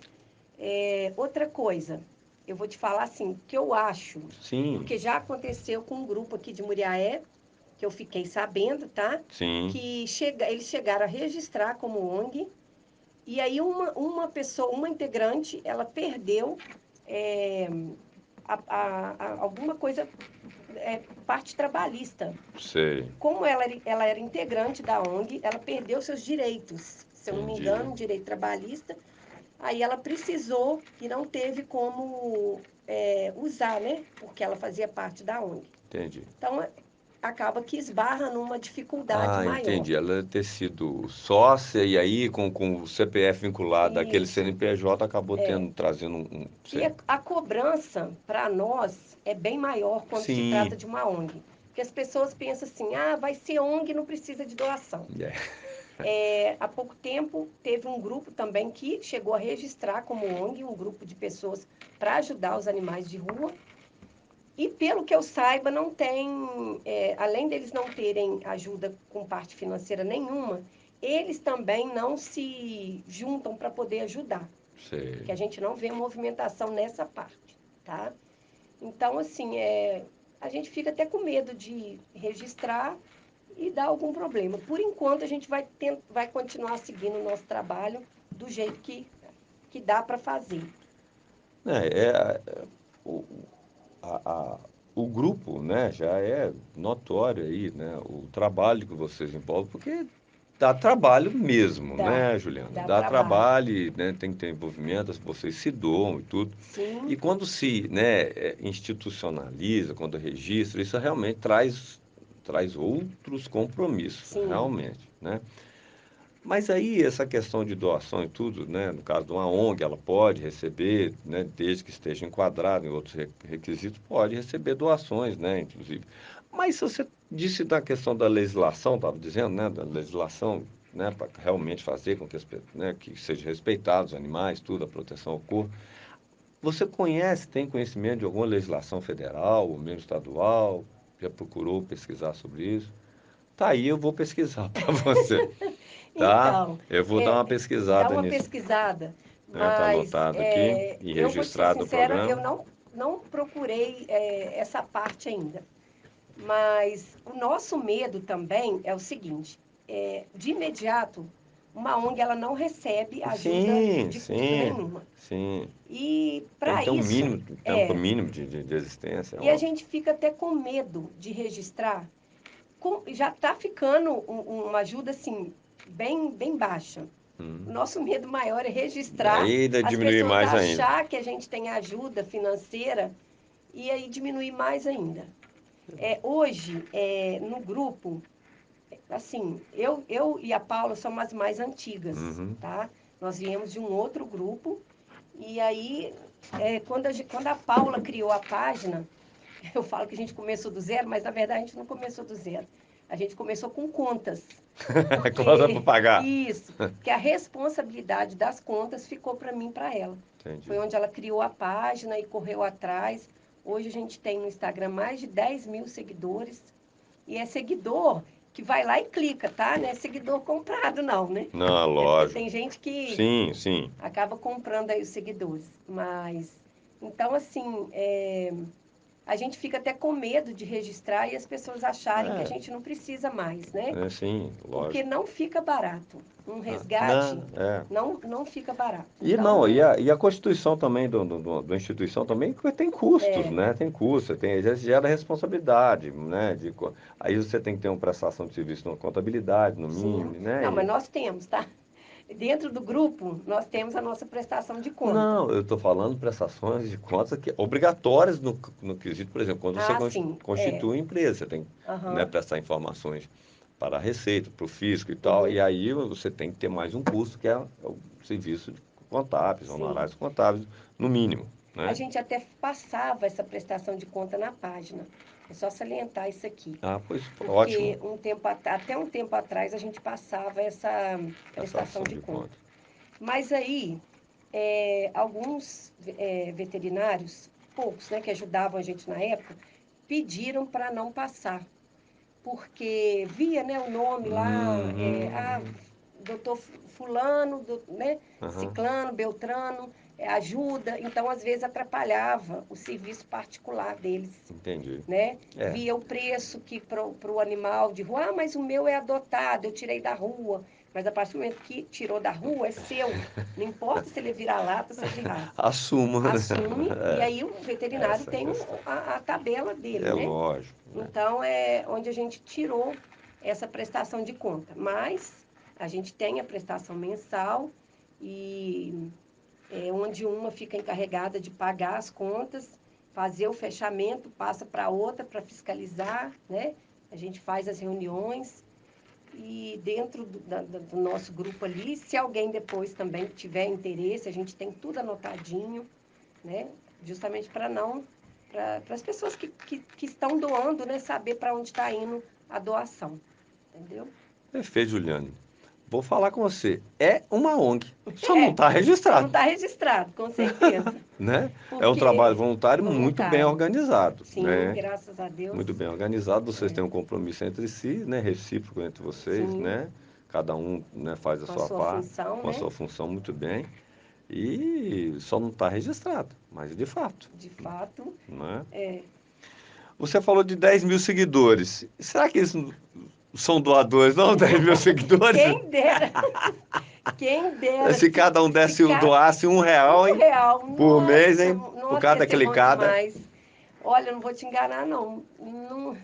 Outra coisa, eu vou te falar assim, que eu acho, sim, porque já aconteceu com um grupo aqui de Muriaé, que eu fiquei sabendo, tá? sim, Que eles chegaram a registrar como ONG, e aí uma pessoa, uma integrante, ela perdeu é, alguma coisa, parte trabalhista. sei. Como ela era integrante da ONG, ela perdeu seus direitos, se eu não me Entendi, engano, direito trabalhista. Aí ela precisou e não teve como usar, né? Porque ela fazia parte da ONG. entendi. Então, acaba que esbarra numa dificuldade Ah, maior. entendi. Ela deve ter sido sócia e aí com o CPF vinculado daquele Isso. CNPJ acabou trazendo E sei. a cobrança para nós é bem maior quando se trata Sim. de uma ONG. Porque as pessoas pensam assim, ah, vai ser ONG, não precisa de doação. É. Há pouco tempo teve um grupo também que chegou a registrar como ONG, um grupo de pessoas para ajudar os animais de rua. E pelo que eu saiba, não tem, além deles não terem ajuda com parte financeira nenhuma, eles também não se juntam para poder ajudar, Sei. que a gente não vê movimentação nessa parte, tá? Então, assim, a gente fica até com medo de registrar e dar algum problema. Por enquanto, a gente vai continuar seguindo o nosso trabalho do jeito que dá para fazer. O, o grupo, né, já é notório aí, né, o trabalho que vocês envolvem, porque dá trabalho mesmo, Dá, né, Juliana? dá Dá trabalho. trabalho, e, né, tem que ter envolvimento, vocês se doam e tudo. E Sim, quando se, né, institucionaliza, quando registra, isso realmente traz outros compromissos, sim, realmente, né? Mas aí essa questão de doação e tudo, né, no caso de uma ONG, ela pode receber, né, desde que esteja enquadrado em outros requisitos, pode receber doações, né, inclusive. Mas se você disse da questão da legislação, estava dizendo, né, da legislação, né, para realmente fazer com que, né, que sejam respeitados os animais, tudo, a proteção ao corpo. Você conhece, tem conhecimento de alguma legislação federal ou mesmo estadual? Já procurou pesquisar sobre isso? Tá aí, eu vou pesquisar para você, tá? Então, Eu vou dar uma dá pesquisada uma nisso, pesquisada, né? Tá mas anotado aqui e eu vou te ser registrado no sincera, eu programa. não procurei essa parte ainda. Mas o nosso medo também é o seguinte: de imediato, uma ONG ela não recebe ajuda Sim, de custo sim, nenhuma. sim. E Tem que para ter um isso, mínimo, tempo mínimo de existência, é e a óbvio. gente fica até com medo de registrar. Já está ficando uma ajuda assim, bem baixa. O Hum. nosso medo maior é registrar, Aí ainda as diminuir pessoas mais ainda. achar que a gente tem ajuda financeira e aí diminuir mais ainda. Hoje, no grupo, assim, eu e a Paula somos as mais antigas, Uhum. tá? Nós viemos de um outro grupo e aí, quando a Paula criou a página, eu falo que a gente começou do zero, mas na verdade a gente não começou do zero. A gente começou com contas, Conta para porque pagar. isso, que a responsabilidade das contas ficou para mim e para ela. Entendi. Foi onde ela criou a página e correu atrás. Hoje a gente tem no Instagram mais de 10 mil seguidores. E é seguidor que vai lá e clica, tá? Não é seguidor comprado, não, né? Não, É porque lógico. tem gente que Sim, sim. acaba comprando aí os seguidores. Mas, então, assim, a gente fica até com medo de registrar e as pessoas acharem que a É, gente não precisa mais, né? sim, Porque lógico. não fica barato. Um Ah, resgate não, é. não fica barato. E Então, não, e a constituição também da instituição também tem custos, é. né? Tem custos, gera responsabilidade, né? Aí você tem que ter uma prestação de serviço na contabilidade, no Sim. mínimo, né? Não, mas nós temos, tá? Dentro do grupo, nós temos a nossa prestação de conta. Não, eu estou falando prestações de contas que obrigatórias no quesito, por exemplo, quando você Ah, sim. constitui uma empresa, você tem, né, Aham. prestar informações para a Receita, para o Fisco e tal, e Uhum. aí você tem que ter mais um custo que é o serviço de contábeis, Sim. honorários contábeis, no mínimo, A né? gente até passava essa prestação de conta na página. É só salientar isso aqui. Ah, pois ótimo, Porque até um tempo atrás a gente passava essa essa prestação ação de de conta. conta. Mas aí, alguns veterinários, poucos, né, que ajudavam a gente na época, pediram para não passar. Porque via, né, o nome lá, Uhum, doutor fulano, né, aham, ciclano, beltrano, ajuda, então às vezes atrapalhava o serviço particular deles, entendi. né? É, Via o preço que para o animal de rua, mas o meu é adotado, eu tirei da rua, mas a partir do momento que tirou da rua é seu, não importa se ele é vira-lata ou se é de raça. assuma, né? Assume e aí o veterinário Essa é a tem questão. a tabela dele, É né? lógico, né? Então, é onde a gente tirou essa prestação de conta. Mas a gente tem a prestação mensal e onde uma fica encarregada de pagar as contas, fazer o fechamento, passa para outra para fiscalizar, né? A gente faz as reuniões e dentro do nosso grupo ali, se alguém depois também tiver interesse, a gente tem tudo anotadinho, né? Justamente para não para as pessoas que estão doando, né, saber para onde está indo a doação, entendeu? Perfeito, Juliane. Vou falar com você. É uma ONG, só não É, está só não registrado, está registrado, com certeza, né? É um trabalho porque voluntário muito bem voluntário, organizado, sim, né? graças a Deus, Muito bem organizado. Vocês têm um compromisso entre si, né? Recíproco entre vocês, sim, né? Cada um, né, faz a com a sua sua parte, função, com a né? sua função muito bem. E só não está registrado, mas de fato, De fato, né? é. Você falou de 10 mil seguidores. Será que eles não são doadores, não? 10 mil seguidores? Quem dera, quem dera, Se cada um doasse R$ 1, hein? R$ 1, Por mês, nossa, hein? Por nossa, ia cada ser bom clicada. demais. Olha, eu não vou te enganar, não. Não,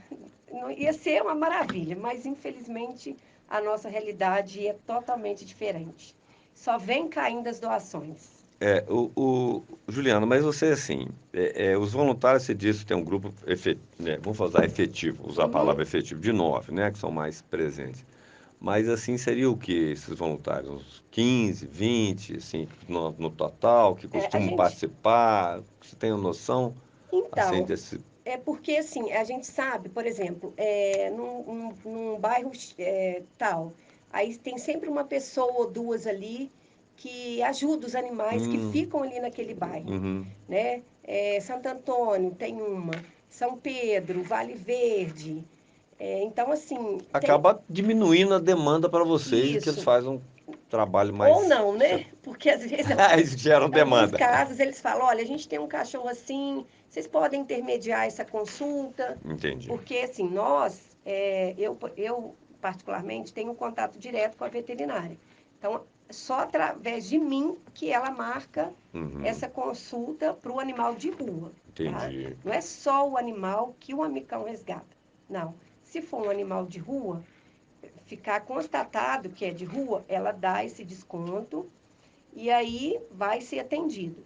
não ia ser uma maravilha, mas infelizmente a nossa realidade é totalmente diferente. Só vem caindo as doações. Juliano, mas você, assim, os voluntários, você disse que tem um grupo, né, vamos usar efetivo, usar a Uhum. palavra efetivo, de 9, né, que são mais presentes. Mas, assim, seria o que esses voluntários? Uns 15, 20, assim, no total, que A costumam gente, participar? Você tem uma noção, assim, então, desse... é porque assim, a gente sabe, por exemplo, num bairro tal, aí tem sempre uma pessoa ou duas ali que ajuda os animais que ficam ali naquele bairro, Uhum. né? Santo Antônio tem uma, São Pedro, Vale Verde. Então, assim, tem Acaba diminuindo a demanda para vocês e que eles isso. fazem um trabalho Ou mais. não, né? Porque às vezes, Eles geram em alguns demanda. casos, eles falam, olha, a gente tem um cachorro assim, vocês podem intermediar essa consulta, Entendi. porque assim, eu particularmente tenho um contato direto com a veterinária. Então, só através de mim que ela marca Uhum. essa consulta para o animal de rua, tá? Entendi. Não é só o animal que o amicão resgata. Não. Se for um animal de rua, ficar constatado que é de rua, ela dá esse desconto e aí vai ser atendido.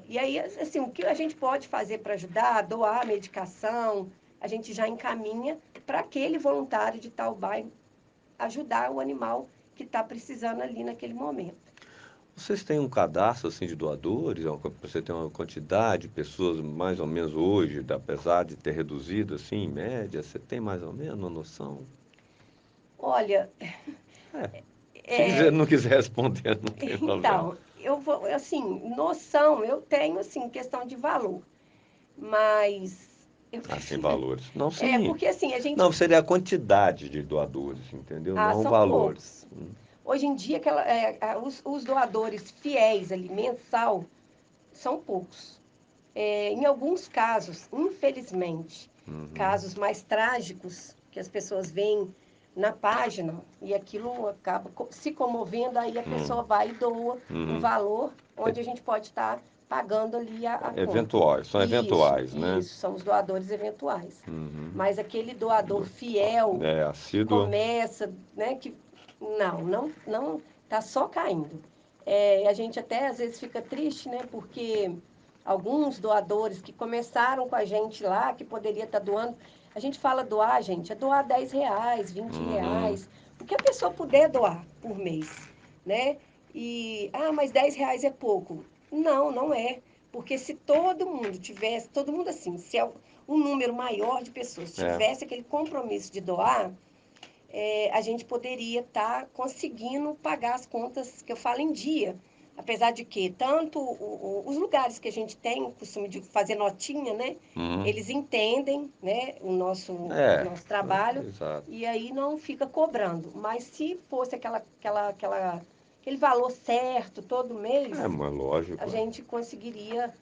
E aí, assim, o que a gente pode fazer para ajudar, doar medicação, a gente já encaminha para aquele voluntário de tal bairro ajudar o animal que está precisando ali naquele momento. Vocês têm um cadastro assim de doadores? Você tem uma quantidade de pessoas mais ou menos hoje, apesar de ter reduzido assim em média? Você tem mais ou menos uma noção? Olha, É. Se quiser, é, não quiser responder, não tem problema. então, eu vou, assim, noção eu tenho, assim, questão de valor, mas eu Assim, preciso, valores. Não, sim. porque assim, a gente, Não, seria a quantidade de doadores, entendeu? Não são valores. poucos. Hoje em dia, os doadores fiéis ali, mensal, são poucos. Em alguns casos, infelizmente, Uhum. casos mais trágicos, que as pessoas veem na página e aquilo acaba se comovendo, aí a Uhum. pessoa vai e doa um Uhum. valor onde a gente pode estar pagando ali a conta. Eventuais, são Isso, eventuais, né? isso, são os doadores eventuais. Uhum. Mas aquele doador fiel que Assíduo. começa, né, que não tá só caindo. A gente até às vezes fica triste, né, porque alguns doadores que começaram com a gente lá, que poderia estar doando, a gente fala doar, gente, é doar R$ 10, vinte Uhum. reais, o que a pessoa puder doar por mês, né? Mas R$ 10 é pouco. Não, não é. Porque se todo mundo tivesse, todo mundo assim, se um número maior de pessoas É. tivesse aquele compromisso de doar, a gente poderia estar conseguindo pagar as contas que eu falo em dia. Apesar de que tanto os lugares que a gente tem o costume de fazer notinha, né? Uhum. Eles entendem, né, É, nosso trabalho exato. e aí não fica cobrando. Mas se fosse aquele valor certo todo É, mês, mas a lógico, gente conseguiria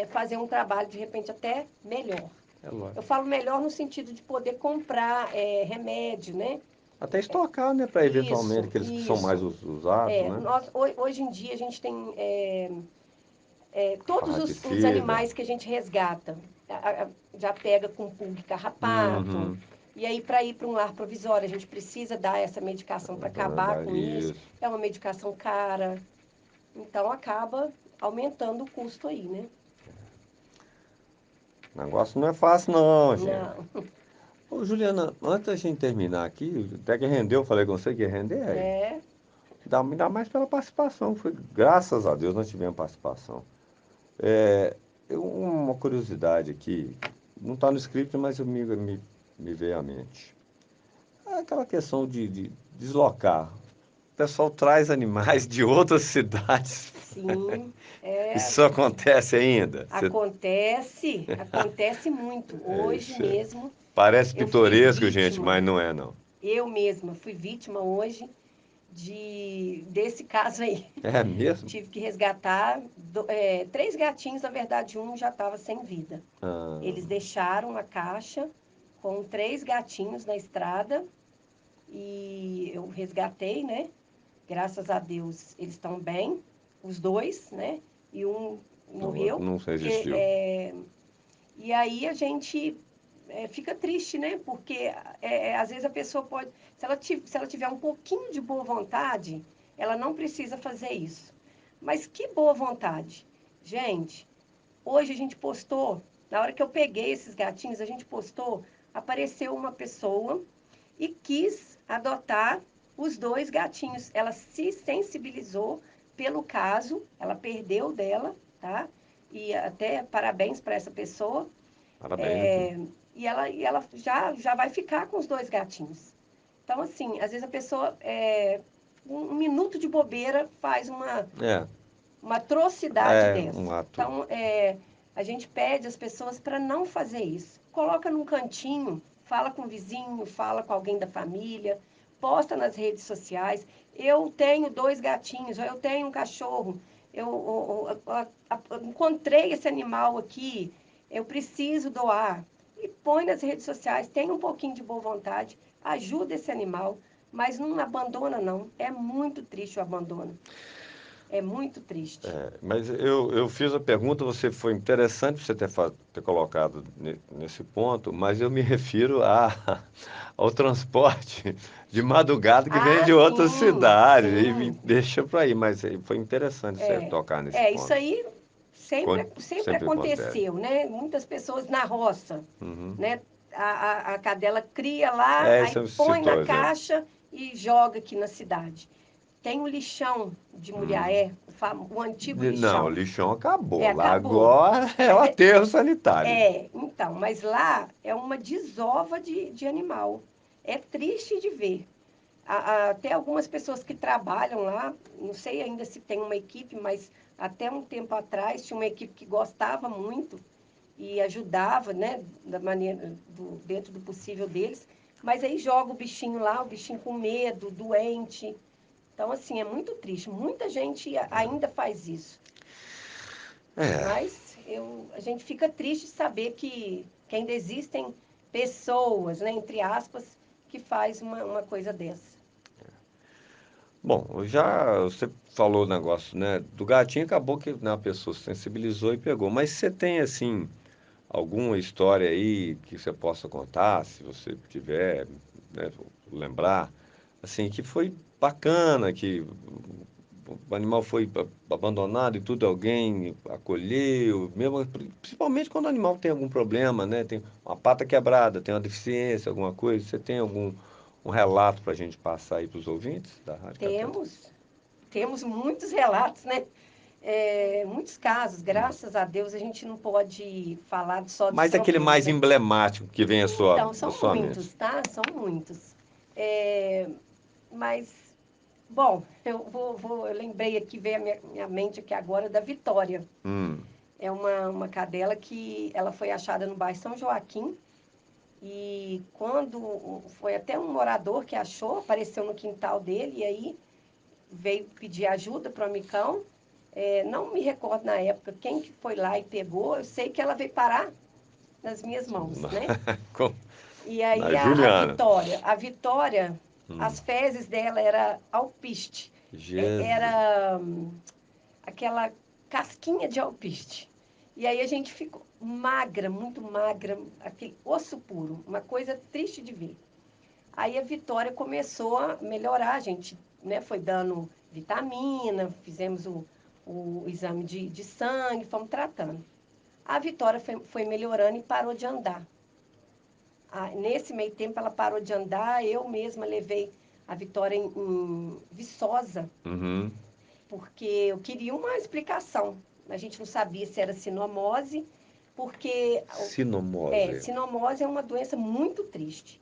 fazer um trabalho de repente até melhor. é Eu lógico. falo melhor no sentido de poder comprar remédio, né? Até estocar, né, para eventualmente Isso, aqueles que são mais isso. usados, né? Hoje em dia a gente tem todos os Parraticida. animais que a gente resgata. Já pega com pulga e carrapato. Uhum. E aí, para ir para um lar provisório, a gente precisa dar essa medicação para acabar com isso. Isso. É uma medicação cara. Então, acaba aumentando o custo aí, né? O negócio não é fácil, não, gente. Não, Ô, Juliana, antes da gente terminar aqui, até que rendeu, eu falei com você que ia render aí. é, Me dá mais pela participação. Foi, graças a Deus nós tivemos participação. Uma curiosidade aqui, não está no script, mas me veio à mente. É aquela questão de deslocar. O pessoal traz animais de outras cidades. sim, Isso acontece ainda? acontece muito. Hoje Isso é- mesmo, Parece eu fui pitoresco, gente, vítima, mas não é, não. eu mesma fui vítima hoje desse caso aí. É mesmo? Tive que resgatar 3 gatinhos, na verdade, um já estava sem vida. Ah, Eles deixaram a caixa com 3 gatinhos na estrada e eu resgatei, né? Graças a Deus, eles estão bem, os dois, né? E um o outro morreu, não porque resistiu. e aí a gente fica triste, né? Porque às vezes a pessoa pode, se ela tiver um pouquinho de boa vontade, ela não precisa fazer isso. Mas que boa vontade. Gente, hoje a gente postou, na hora que eu peguei esses gatinhos, a gente postou, apareceu uma pessoa e quis adotar os 2 gatinhos. Ela se sensibilizou pelo caso, ela perdeu dela, tá? E até parabéns para essa pessoa. Parabéns. E ela já vai ficar com os 2 gatinhos. Então, assim, às vezes a pessoa um minuto de bobeira faz É, uma atrocidade um dessa. ato. Então, a gente pede às pessoas para não fazer isso. Coloca num cantinho, fala com o vizinho, fala com alguém da família, posta nas redes sociais. Eu tenho 2 gatinhos, ou eu tenho um cachorro, eu encontrei esse animal aqui, eu preciso doar. E põe nas redes sociais, tem um pouquinho de boa vontade, ajuda esse animal, mas não abandona não. É muito triste o abandono. É muito triste. Mas eu fiz a pergunta, você foi interessante você ter colocado nesse ponto, mas eu me refiro ao transporte de madrugada que vem Ah, de outras sim, cidades e me sim. deixa para aí, mas foi interessante você tocar nesse Isso ponto. aí sempre Sempre acontece. aconteceu, né? Muitas pessoas na roça, Uhum. né? A cadela cria lá, É, aí você põe citou na o exemplo. caixa e joga aqui na cidade. Tem o lixão de Hum. Muriaé, o antigo Não, o lixão. lixão acabou. Lá Acabou. agora é o Mas aterro sanitário. então, mas lá é uma desova de animal. É triste de ver. Até algumas pessoas que trabalham lá, não sei ainda se tem uma equipe, mas até um tempo atrás tinha uma equipe que gostava muito e ajudava, né, da maneira, dentro do possível deles, mas aí joga o bichinho lá, o bichinho com medo, doente. Então, assim, é muito triste. Muita gente ainda faz isso. É. Mas a gente fica triste de saber que ainda existem pessoas, né, entre aspas, que faz uma coisa dessa. Bom, já você falou o negócio, né, do gatinho, acabou que, né, a pessoa se sensibilizou e pegou. Mas você tem, assim, alguma história aí que você possa contar, se você tiver, né, lembrar, assim, que foi bacana, que o animal foi abandonado e tudo, alguém acolheu, mesmo, principalmente quando o animal tem algum problema, né, tem uma pata quebrada, tem uma deficiência, alguma coisa, você tem algum um relato para a gente passar aí para os ouvintes da Rádio Catedral? Temos, temos muitos relatos, né? Muitos casos, graças a Deus, a gente não pode falar só dos Mas aquele problemas, mais né? emblemático que vem Então, à são sua mente. muitos, tá? São muitos. É, mas, bom, eu lembrei aqui, veio a minha mente aqui agora da Vitória. Hum, É uma cadela que ela foi achada no bairro São Joaquim. E quando foi até um morador que achou, apareceu no quintal dele, e aí veio pedir ajuda para o amicão. Não me recordo na época quem que foi lá e pegou, eu sei que ela veio parar nas minhas mãos, né? com- E na aí Juliana. A Vitória, Hum, as fezes dela era alpiste, Jesus. era aquela casquinha de alpiste. E aí a gente ficou magra, muito magra, aquele osso puro, uma coisa triste de ver. Aí a Vitória começou a melhorar, a gente, né, foi dando vitamina, fizemos o exame de sangue, fomos tratando. A Vitória foi melhorando e parou de andar. Nesse meio tempo ela parou de andar, eu mesma levei a Vitória em Viçosa, Uhum. porque eu queria uma explicação. A gente não sabia se era sinomose, porque Sinomose. sinomose é uma doença muito triste.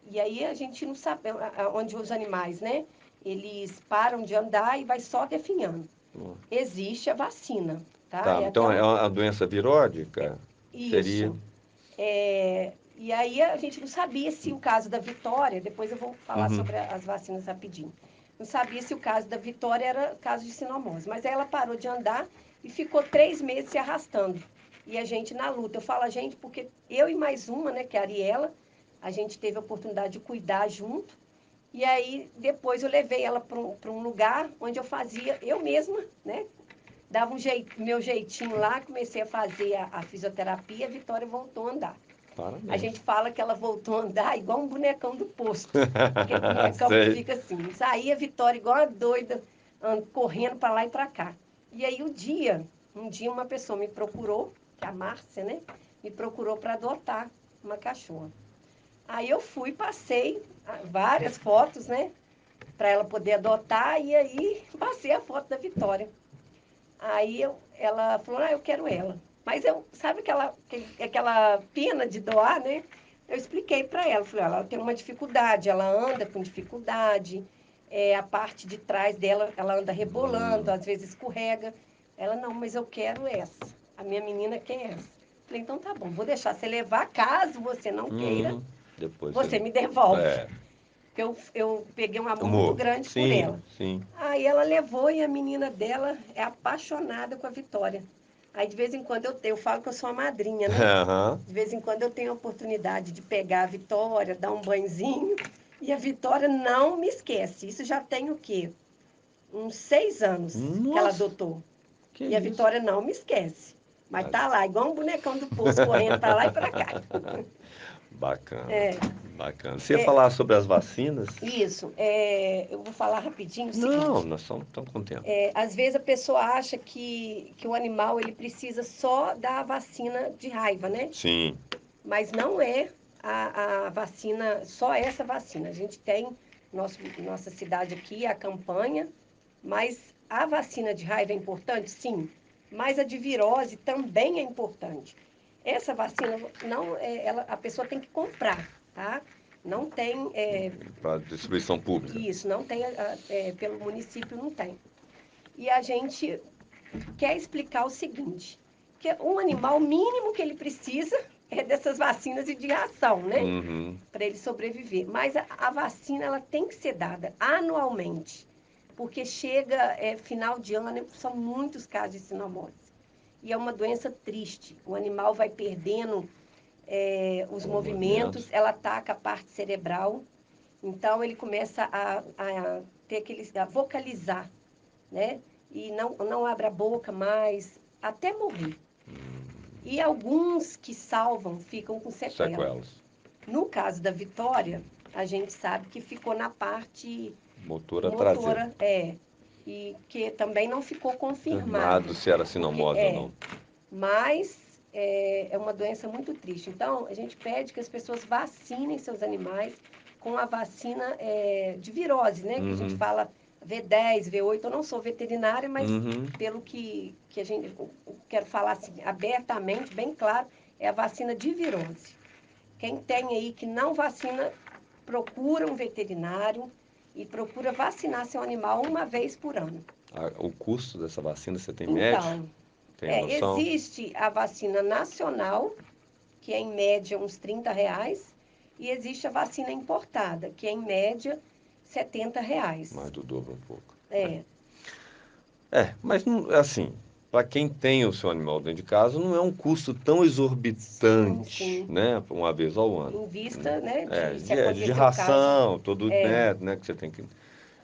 E aí a gente não sabe onde os animais, né? Eles param de andar e vai só definhando. Hum. Existe a vacina, tá? Tá, É até então é um, uma doença viródica? Seria. isso. E aí a gente não sabia se o caso da Vitória, depois eu vou falar Uhum. sobre as vacinas rapidinho. Não sabia se o caso da Vitória era caso de sinomose, mas aí ela parou de andar e ficou 3 meses se arrastando. E a gente na luta. Eu falo a gente porque eu e mais uma, né, que é a Ariela, a gente teve a oportunidade de cuidar junto. E aí depois eu levei ela para um lugar onde eu fazia eu mesma, né? Dava meu jeitinho lá, comecei a fazer a fisioterapia, a Vitória voltou a andar. A Parabéns. gente fala que ela voltou a andar igual um bonecão do posto. Aquele bonecão que Sei. fica assim. Saía a Vitória igual uma doida, correndo para lá e para cá. E aí um dia uma pessoa me procurou, que é a Márcia, né? Me procurou para adotar uma cachorra. Aí eu fui, passei várias fotos, né? Para ela poder adotar, e aí passei a foto da Vitória. Ela falou, eu quero ela. Mas sabe aquela pena de doar, né? Eu expliquei para ela, falei, ela tem uma dificuldade, ela anda com dificuldade, a parte de trás dela, ela anda rebolando, às vezes escorrega. Ela, não, mas eu quero essa. A minha menina quer essa. Falei, então tá bom, vou deixar você levar, caso você não queira, Depois você me devolve. É, Porque eu peguei um amor muito amor. grande por Sim, ela. sim. Aí ela levou e a menina dela é apaixonada com a Vitória. Aí de vez em quando eu falo que eu sou a madrinha, né? Aham. De vez em quando eu tenho a oportunidade de pegar a Vitória, dar um banhozinho, e a Vitória não me esquece. Isso já tem o quê? Uns 6 anos que ela Nossa, adotou. que E a isso. Vitória não me esquece. Mas Ah, tá lá, igual um bonecão do poço, correndo pra lá e pra cá. bacana, É, bacana. Você ia falar sobre as vacinas? isso. Eu vou falar rapidinho o Não, seguinte. nós estamos com tempo. Às vezes a pessoa acha que o animal ele precisa só da vacina de raiva, né? Sim. Mas não é a vacina, só essa vacina. A gente tem nossa cidade aqui, a campanha, mas a vacina de raiva é importante? Sim. Mas a de virose também é importante. Essa vacina, não, a pessoa tem que comprar, tá? Não tem, Para distribuição pública. isso, não tem, pelo município não tem. E a gente quer explicar o seguinte, que um animal mínimo que ele precisa é dessas vacinas e de ração, né? Uhum. Para ele sobreviver. Mas a vacina ela tem que ser dada anualmente, porque chega final de ano, são muitos casos de sinomose. E é uma doença triste. O animal vai perdendo os movimentos, ela ataca a parte cerebral, então ele começa a ter a vocalizar, né? E não abre a boca mais, até morrer. E alguns que salvam ficam com sequela. Sequelas. No caso da Vitória, a gente sabe que ficou na parte Motora traseira. motora, e que também não ficou Confirmado confirmado, se era porque sinomose ou não. mas é uma doença muito triste. Então, a gente pede que as pessoas vacinem seus animais com a vacina de virose, né? Que a gente Uhum. fala V10, V8. Eu não sou veterinária, mas Uhum. pelo que a gente eu quero falar assim, abertamente, bem claro, é a vacina de virose. Quem tem aí que não vacina, procura um veterinário e procura vacinar seu animal uma vez por ano. O custo dessa vacina, você tem médio? Então, Tem noção? existe a vacina nacional, que é em média uns R$ 30, e existe a vacina importada, que é em média R$ 70. Mais do dobro um pouco. É, Mas não, assim, para quem tem o seu animal dentro de casa, não é um custo tão sim, exorbitante, sim. né? Uma vez ao ano. Em vista, né, É, se de acontecer o caso, ração, todo, é, né, que você tem que.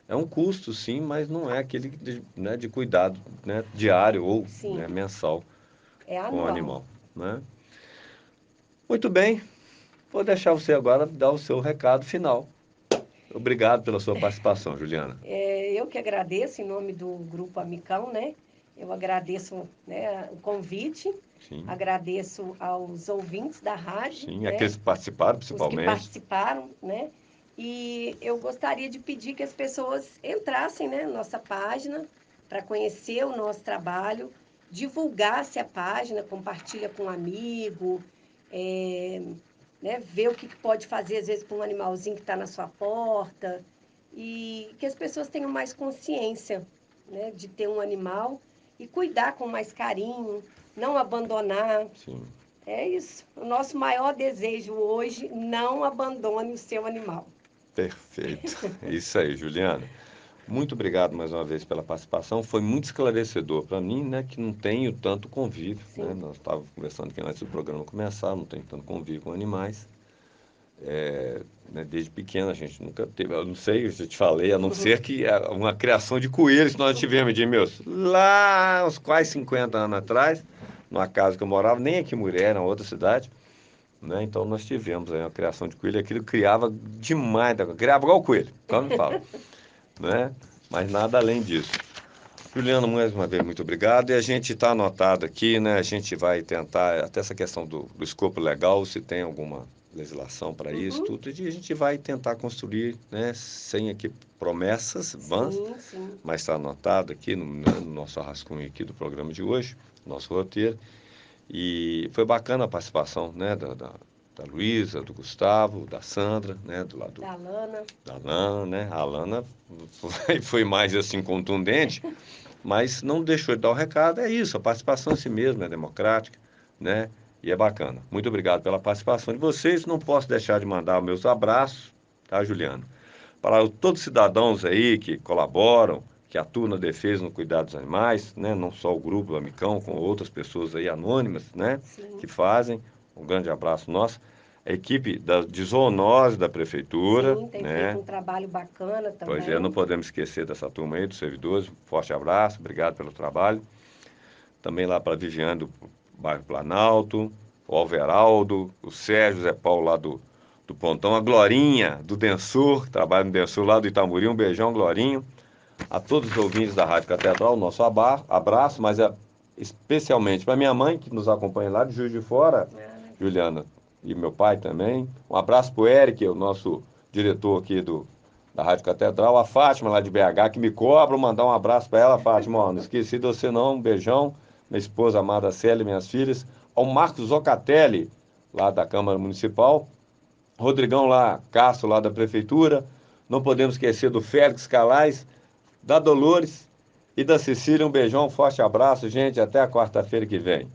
É um custo, sim, mas não é aquele né, de cuidado, né, diário ou, né, sim, mensal é com o anual. animal, né? Muito bem, vou deixar você agora dar o seu recado final. Obrigado pela sua participação, Juliana. Eu que agradeço em nome do Grupo Amicão, né? Eu agradeço, né, o convite, Sim, agradeço aos ouvintes da rádio, sim, né? aqueles que participaram, Os que principalmente. participaram, né? E eu gostaria de pedir que as pessoas entrassem, né, na nossa página para conhecer o nosso trabalho, divulgasse a página, compartilha com um amigo, é, né, ver o que pode fazer às vezes com um animalzinho que está na sua porta e que as pessoas tenham mais consciência, né, de ter um animal e cuidar com mais carinho, não abandonar, Sim. é isso. O nosso maior desejo hoje, não abandone o seu animal. Perfeito. Isso aí, Juliana. Muito obrigado mais uma vez pela participação. Foi muito esclarecedor para mim, né, que não tenho tanto convívio, né? Sim. Nós estávamos conversando aqui antes do programa começar, não tenho tanto convívio com animais. Né, desde pequeno a gente nunca teve, eu não sei, eu já te falei, a não ser que uma criação de coelhos que nós tivemos, Edmilson, lá uns quase 50 anos atrás, numa casa que eu morava, nem aqui em Muré, era outra cidade. Né? Então nós tivemos aí uma criação de coelho, aquilo criava demais, criava igual o coelho, então me fala, né? Mas nada além disso. Juliano, mais uma vez, muito obrigado. E a gente está anotado aqui, né? A gente vai tentar, até essa questão do escopo legal, se tem alguma legislação para isso, Uhum. tudo, e a gente vai tentar construir, né? Sem aqui promessas vãs, Sim, sim. mas está anotado aqui no nosso rascunho aqui do programa de hoje, nosso roteiro. E foi bacana a participação, né, da Luísa, do Gustavo, da Sandra, né, do lado Da Lana. da Lana, né? A Lana foi mais assim contundente, mas não deixou de dar o recado. É isso, a participação é si mesmo, é democrática, né? E é bacana. Muito obrigado pela participação de vocês. Não posso deixar de mandar meus abraços, tá, Juliano? Para todos os cidadãos aí que colaboram, que atuam na defesa e no cuidado dos animais, né? Não só o grupo do Amicão, com outras pessoas aí anônimas, né? Sim. Que fazem. Um grande abraço nosso. A equipe de zoonose da prefeitura, Sim, tem né? feito um trabalho bacana Pois é, não também. podemos esquecer dessa turma aí, dos servidores. Forte abraço, obrigado pelo trabalho. Também lá para a Vigiane do bairro Planalto, o Alveraldo, o Sérgio Zé Paulo lá do Pontão, a Glorinha do Densur, que trabalha no Densur lá do Itamuri. Um beijão, Glorinho. A todos os ouvintes da Rádio Catedral, nosso abraço, mas é especialmente para minha mãe, que nos acompanha lá de Juiz de Fora, Juliana, e meu pai também. Um abraço para o Eric, o nosso diretor aqui da Rádio Catedral, a Fátima lá de BH, que me cobra, mandar um abraço para ela, Fátima, ó, não esqueci de você não, um beijão, minha esposa amada Célia e minhas filhas, ao Marcos Zocatelli, lá da Câmara Municipal, Rodrigão lá, Castro lá da Prefeitura, não podemos esquecer do Félix Calais, da Dolores e da Cecília. Um beijão, um forte abraço, gente, até a quarta-feira que vem.